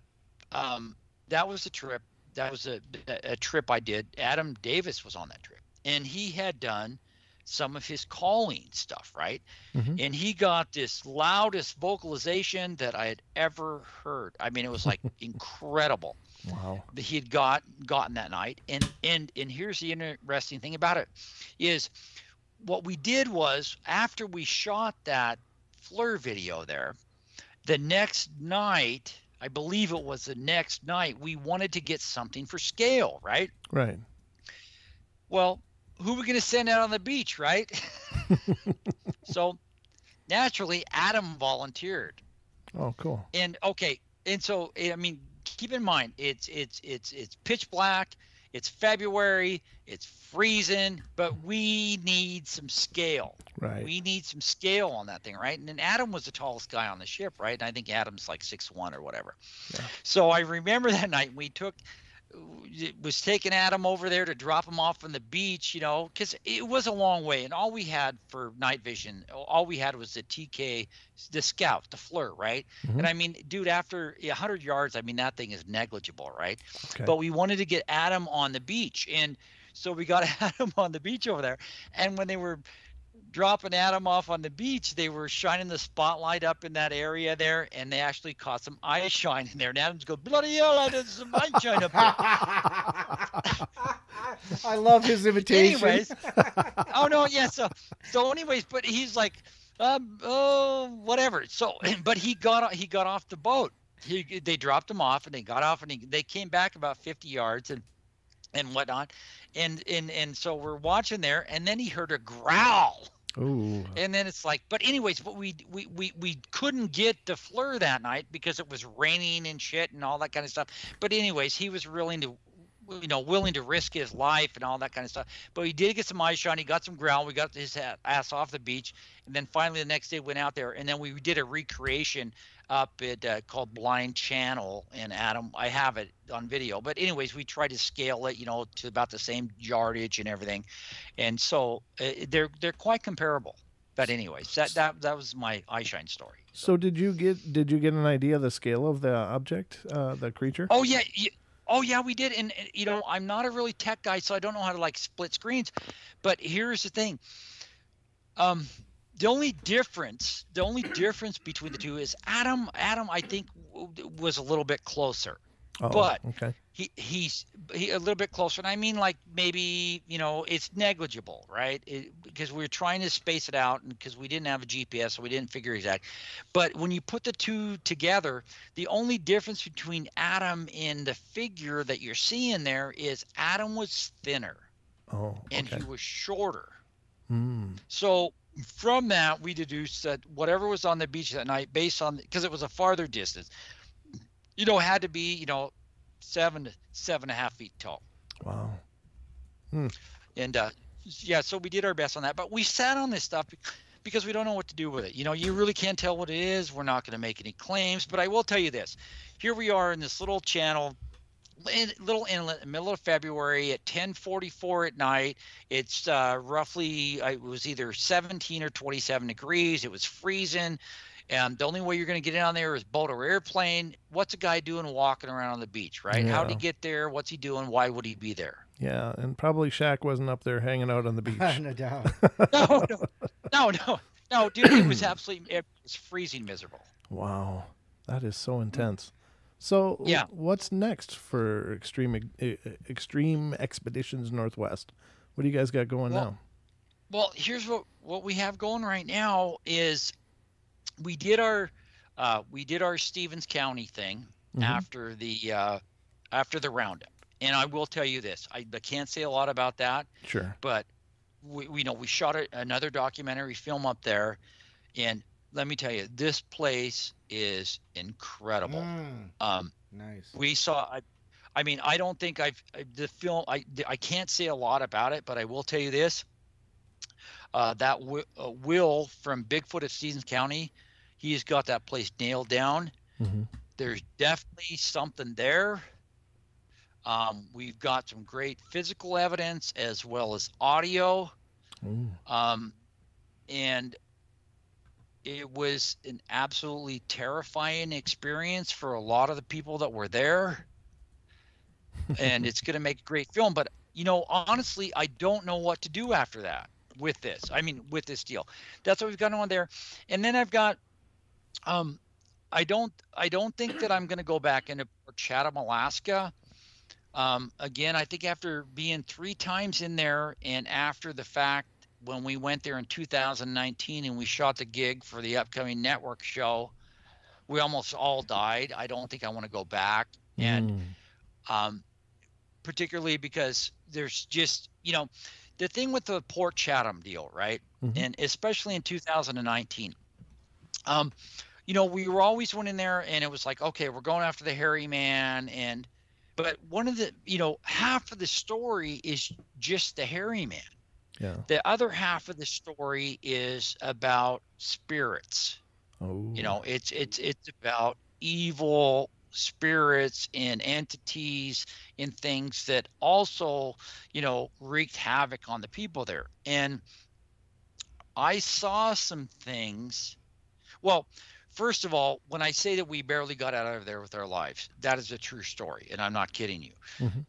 that was a trip. That was a trip I did. Adam Davis was on that trip, and he had done some of his calling stuff, right? Mm-hmm. And he got this loudest vocalization that I had ever heard. I mean, it was like incredible. Wow. That he had gotten that night. And here's the interesting thing about it, is what we did was, after we shot that FLIR video there, the next night, I believe it was the next night, we wanted to get something for scale, right? Right. Well, who are we going to send out on the beach, right? So naturally, Adam volunteered. Oh, cool. And so I mean, keep in mind, it's pitch black, it's February, it's freezing, but we need some scale. Right. We need some scale on that thing, right? And then Adam was the tallest guy on the ship, right? And I think Adam's like 6'1" or whatever. Yeah. So I remember that night was taking Adam over there to drop him off on the beach, because it was a long way, and all we had for night vision, all we had was the TK, the Scout, the FLIR, right? Mm-hmm. And I mean, dude, after 100 yards, I mean, that thing is negligible, right? Okay. But we wanted to get Adam on the beach, and so we got Adam on the beach over there. And when they were dropping Adam off on the beach, they were shining the spotlight up in that area there, and they actually caught some eye shine in there. And Adam's go, bloody hell, I did some eye shine up there. I love his imitation. Anyways, oh no, yeah. So anyways, but he's like, whatever. So, but he got off the boat. They dropped him off, and they got off, and they came back about 50 yards and whatnot, and so we're watching there, and then he heard a growl. Ooh. And then it's like, but anyways, but we couldn't get the FLIR that night because it was raining and shit and all that kind of stuff. But anyways, he was willing to risk his life and all that kind of stuff. But he did get some eye shine. He got some growl. We got his ass off the beach, and then finally the next day went out there, and then we did a recreation up at called Blind Channel. And Adam, I have it on video. But anyways, we tried to scale it, to about the same yardage and everything, and so they're quite comparable. But anyways, that was my eye shine story. So did you get an idea of the scale of the object, the creature? Oh yeah, we did. And you know, I'm not a really tech guy, so I don't know how to like split screens. But here's the thing. The only difference between the two is Adam I think was a little bit closer. Oh, but okay. He's a little bit closer, and I mean, like, maybe, you know, it's negligible, right? Because we were trying to space it out, and because we didn't have a GPS, so we didn't figure exact. But when you put the two together, the only difference between Adam and the figure that you're seeing there is Adam was thinner, and he was shorter. So from that, we deduced that whatever was on the beach that night, based on, because it was a farther distance, you know, had to be, you know, 7 to 7.5 feet tall. Wow. And yeah, so we did our best on that, but we sat on this stuff because we don't know what to do with it. You know, you really can't tell what it is. We're not going to make any claims, but I will tell you this. Here we are in this little channel, little inlet in the middle of February at 10:44 at night. It's roughly, it was either 17 or 27 degrees. It was freezing. And the only way you're going to get in on there is boat or airplane. What's a guy doing walking around on the beach, right? Yeah. How'd he get there? What's he doing? Why would he be there? Yeah, and probably Shaq wasn't up there hanging out on the beach. No doubt. No, dude, it was freezing miserable. Wow, that is so intense. So yeah, what's next for Extreme Expeditions Northwest? What do you guys got going now? Well, here's what we have going right now is we did our Stevens County thing after the roundup, and I will tell you this: I can't say a lot about that. Sure. But we shot another documentary film up there, and let me tell you, this place is incredible. Nice. We saw. I mean, I don't think the film. I can't say a lot about it, but I will tell you this: that Will from Bigfoot of Stevens County. He's got that place nailed down. There's definitely something there. We've got some great physical evidence as well as audio. And it was an absolutely terrifying experience for a lot of the people that were there. And it's going to make a great film. But, you know, honestly, I don't know what to do after that with this. I mean, with this deal. That's what we've got on there. And then I've got I don't think that I'm going to go back into Port Chatham, Alaska. Again, I think after being 3 times in there, and after the fact when we went there in 2019 and we shot the gig for the upcoming network show, we almost all died. I don't think I want to go back. And particularly because there's just, you know, the thing with the Port Chatham deal, right? And especially in 2019, you know, we were always went in there and it was like, okay, we're going after the hairy man. But one of the, you know, half of the story is just the hairy man. Yeah. The other half of the story is about spirits. You know, it's about evil spirits and entities and things that also, you know, wreaked havoc on the people there. And I saw some things. Well, first of all, when I say that we barely got out of there with our lives, that is a true story, and I'm not kidding you,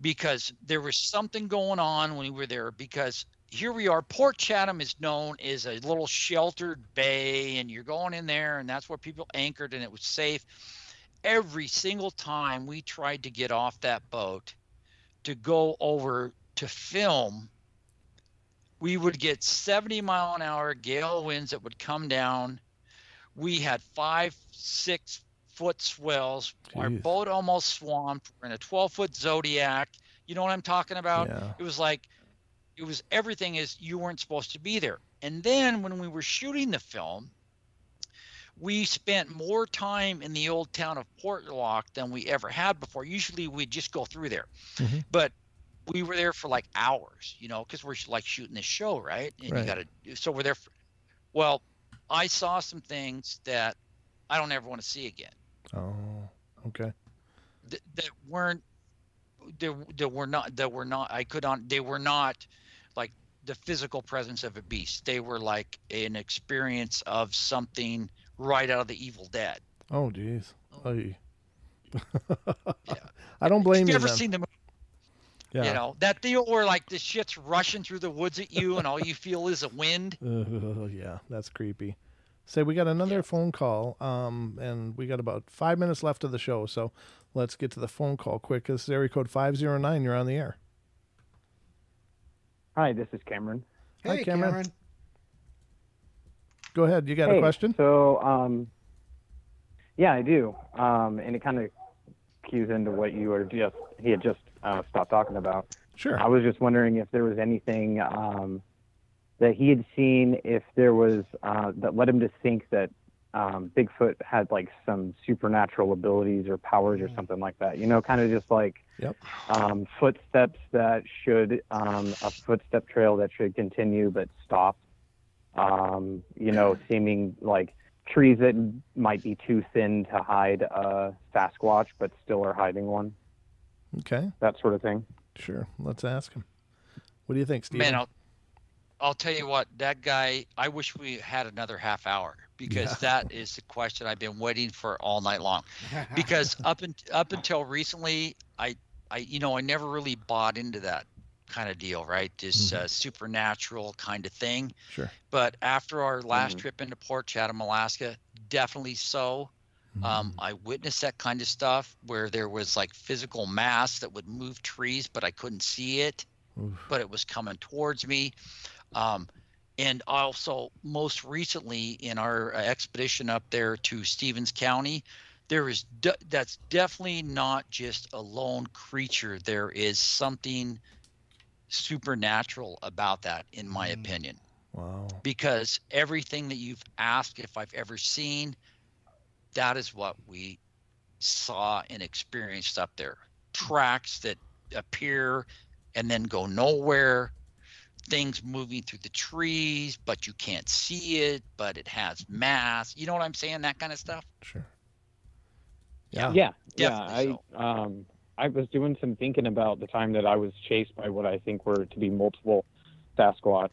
because there was something going on when we were there. Because here we are, Port Chatham is known as a little sheltered bay, and you're going in there, and that's where people anchored, and it was safe. Every single time we tried to get off that boat to go over to film, we would get 70-mile-an-hour gale winds that would come down. We had 5-6 foot swells. Jeez. Our boat almost swamped. We're in a 12-foot Zodiac. You know what I'm talking about? Yeah. It was like, it was everything is you weren't supposed to be there. And then when we were shooting the film, we spent more time in the old town of Portlock than we ever had before. Usually we'd just go through there. But we were there for like hours, you know, because we're like shooting this show, right? And you got to, so we're there for, well, I saw some things that I don't ever want to see again. Oh, okay. That were not, they were not like the physical presence of a beast. They were like an experience of something right out of the Evil Dead. Oh, geez. Oy. Yeah. I don't blame You've you never then. seen the movie? Yeah. You know, that deal where like the shit's rushing through the woods at you and all you feel is a wind. Yeah, that's creepy. Say, we got another phone call, and we got about 5 minutes left of the show, so let's get to the phone call quick. This is area code 509. You're on the air. Hi, this is Cameron. Hi, Hey, Cameron. Go ahead. You got a question? So, yeah, I do. And it kind of cues into what he had just stopped talking about. Sure. I was just wondering if there was anything that he had seen, if there was that led him to think that Bigfoot had like some supernatural abilities or powers or something like that. You know, kind of just like footsteps that should a footstep trail that should continue but stop. You know, seeming like trees that might be too thin to hide a Sasquatch but still are hiding one. Okay. That sort of thing. Sure. Let's ask him. What do you think, Steve? Man, I'll tell you what, that guy, I wish we had another half hour, because that is the question I've been waiting for all night long. Because up until recently, I never really bought into that kind of deal, right? This supernatural kind of thing. Sure. But after our last trip into Port Chatham, Alaska, definitely so. I witnessed that kind of stuff where there was like physical mass that would move trees, but I couldn't see it, but it was coming towards me. And also most recently in our expedition up there to Stevens County, that's definitely not just a lone creature. There is something supernatural about that, in my opinion. Wow. Because everything that you've asked if I've ever seen, that is what we saw and experienced up there. Tracks that appear and then go nowhere. Things moving through the trees, but you can't see it, but it has mass. You know what I'm saying? That kind of stuff. Sure. Yeah. Definitely I was doing some thinking about the time that I was chased by what I think were to be multiple Sasquatch,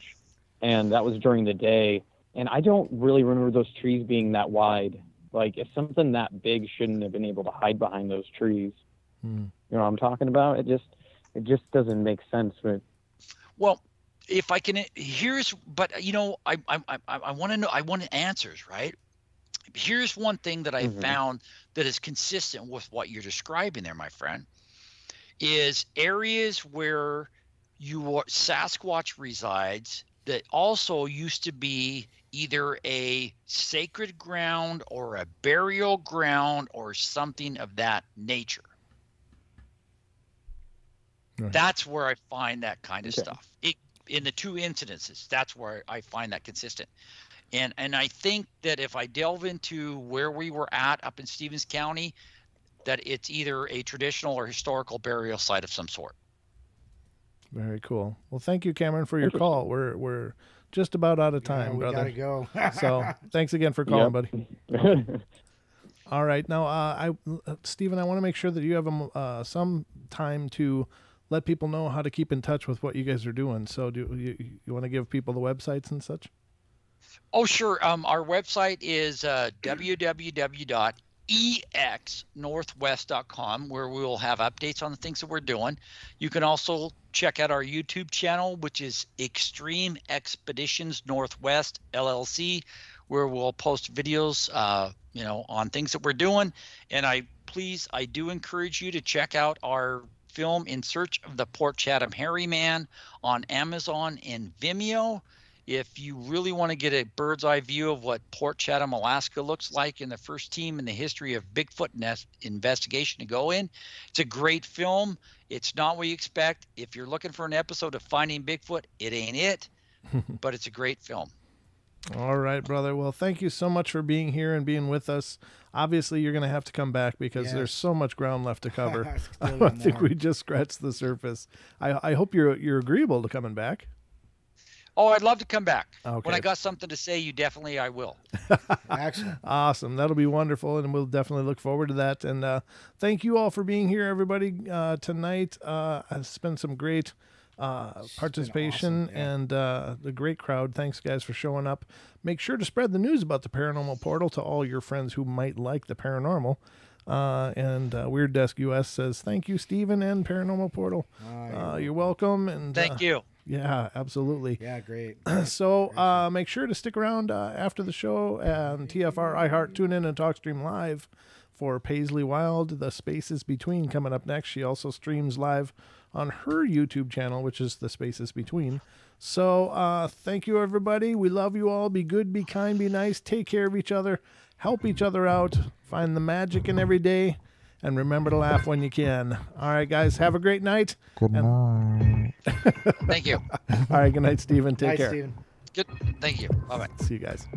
and that was during the day. And I don't really remember those trees being that wide. Like, if something that big shouldn't have been able to hide behind those trees. You know what I'm talking about? It just doesn't make sense. But well, if I can, but you know, I want to know. I want answers, right? Here's one thing that I found that is consistent with what you're describing there, my friend, is areas where Sasquatch resides that also used to be either a sacred ground or a burial ground or something of that nature. Right. That's where I find that kind of stuff. In the two incidences, that's where I find that consistent. And I think that if I delve into where we were at up in Stevens County, that it's either a traditional or historical burial site of some sort. Very cool. Well, thank you, Cameron, for your call. We're just about out of time, brother. We gotta go. So thanks again for calling, buddy. All right. Now, Stephen, I want to make sure that you have some time to let people know how to keep in touch with what you guys are doing. So do you want to give people the websites and such? Oh, sure. Our website is www.exnorthwest.com, where we will have updates on the things that we're doing. You can also check out our YouTube channel, which is Extreme Expeditions Northwest LLC, where we'll post videos, on things that we're doing. And I do encourage you to check out our film In Search of the Port Chatham Hairy Man on Amazon and Vimeo. If you really want to get a bird's eye view of what Port Chatham, Alaska looks like, and the first team in the history of Bigfoot investigation to go in, it's a great film. It's not what you expect. If you're looking for an episode of Finding Bigfoot, it ain't it, but it's a great film. All right, brother. Well, thank you so much for being here and being with us. Obviously, you're going to have to come back because there's so much ground left to cover. I think we just scratched the surface. I hope you're agreeable to coming back. Oh, I'd love to come back. Okay. When I got something to say, I will. Excellent. Awesome. That'll be wonderful, and we'll definitely look forward to that. And thank you all for being here, everybody, tonight. It's been some great participation awesome, yeah. and the great crowd. Thanks, guys, for showing up. Make sure to spread the news about the Paranormal Portal to all your friends who might like the paranormal. And Weird Desk US says, thank you, Stephen and Paranormal Portal. You're welcome. And Thank you. Yeah, absolutely. Yeah, great. So make sure to stick around after the show and TFR, iHeart, TuneIn, and TalkStream Live for Paisley Wild, The Spaces Between, coming up next. She also streams live on her YouTube channel, which is The Spaces Between. So thank you, everybody. We love you all. Be good, be kind, be nice. Take care of each other. Help each other out. Find the magic in every day. And remember to laugh when you can. All right, guys. Have a great night. Good night. Thank you. All right. Good night, Stephen. Take Bye, care. Steven. Good. Thank you. Bye-bye. See you guys.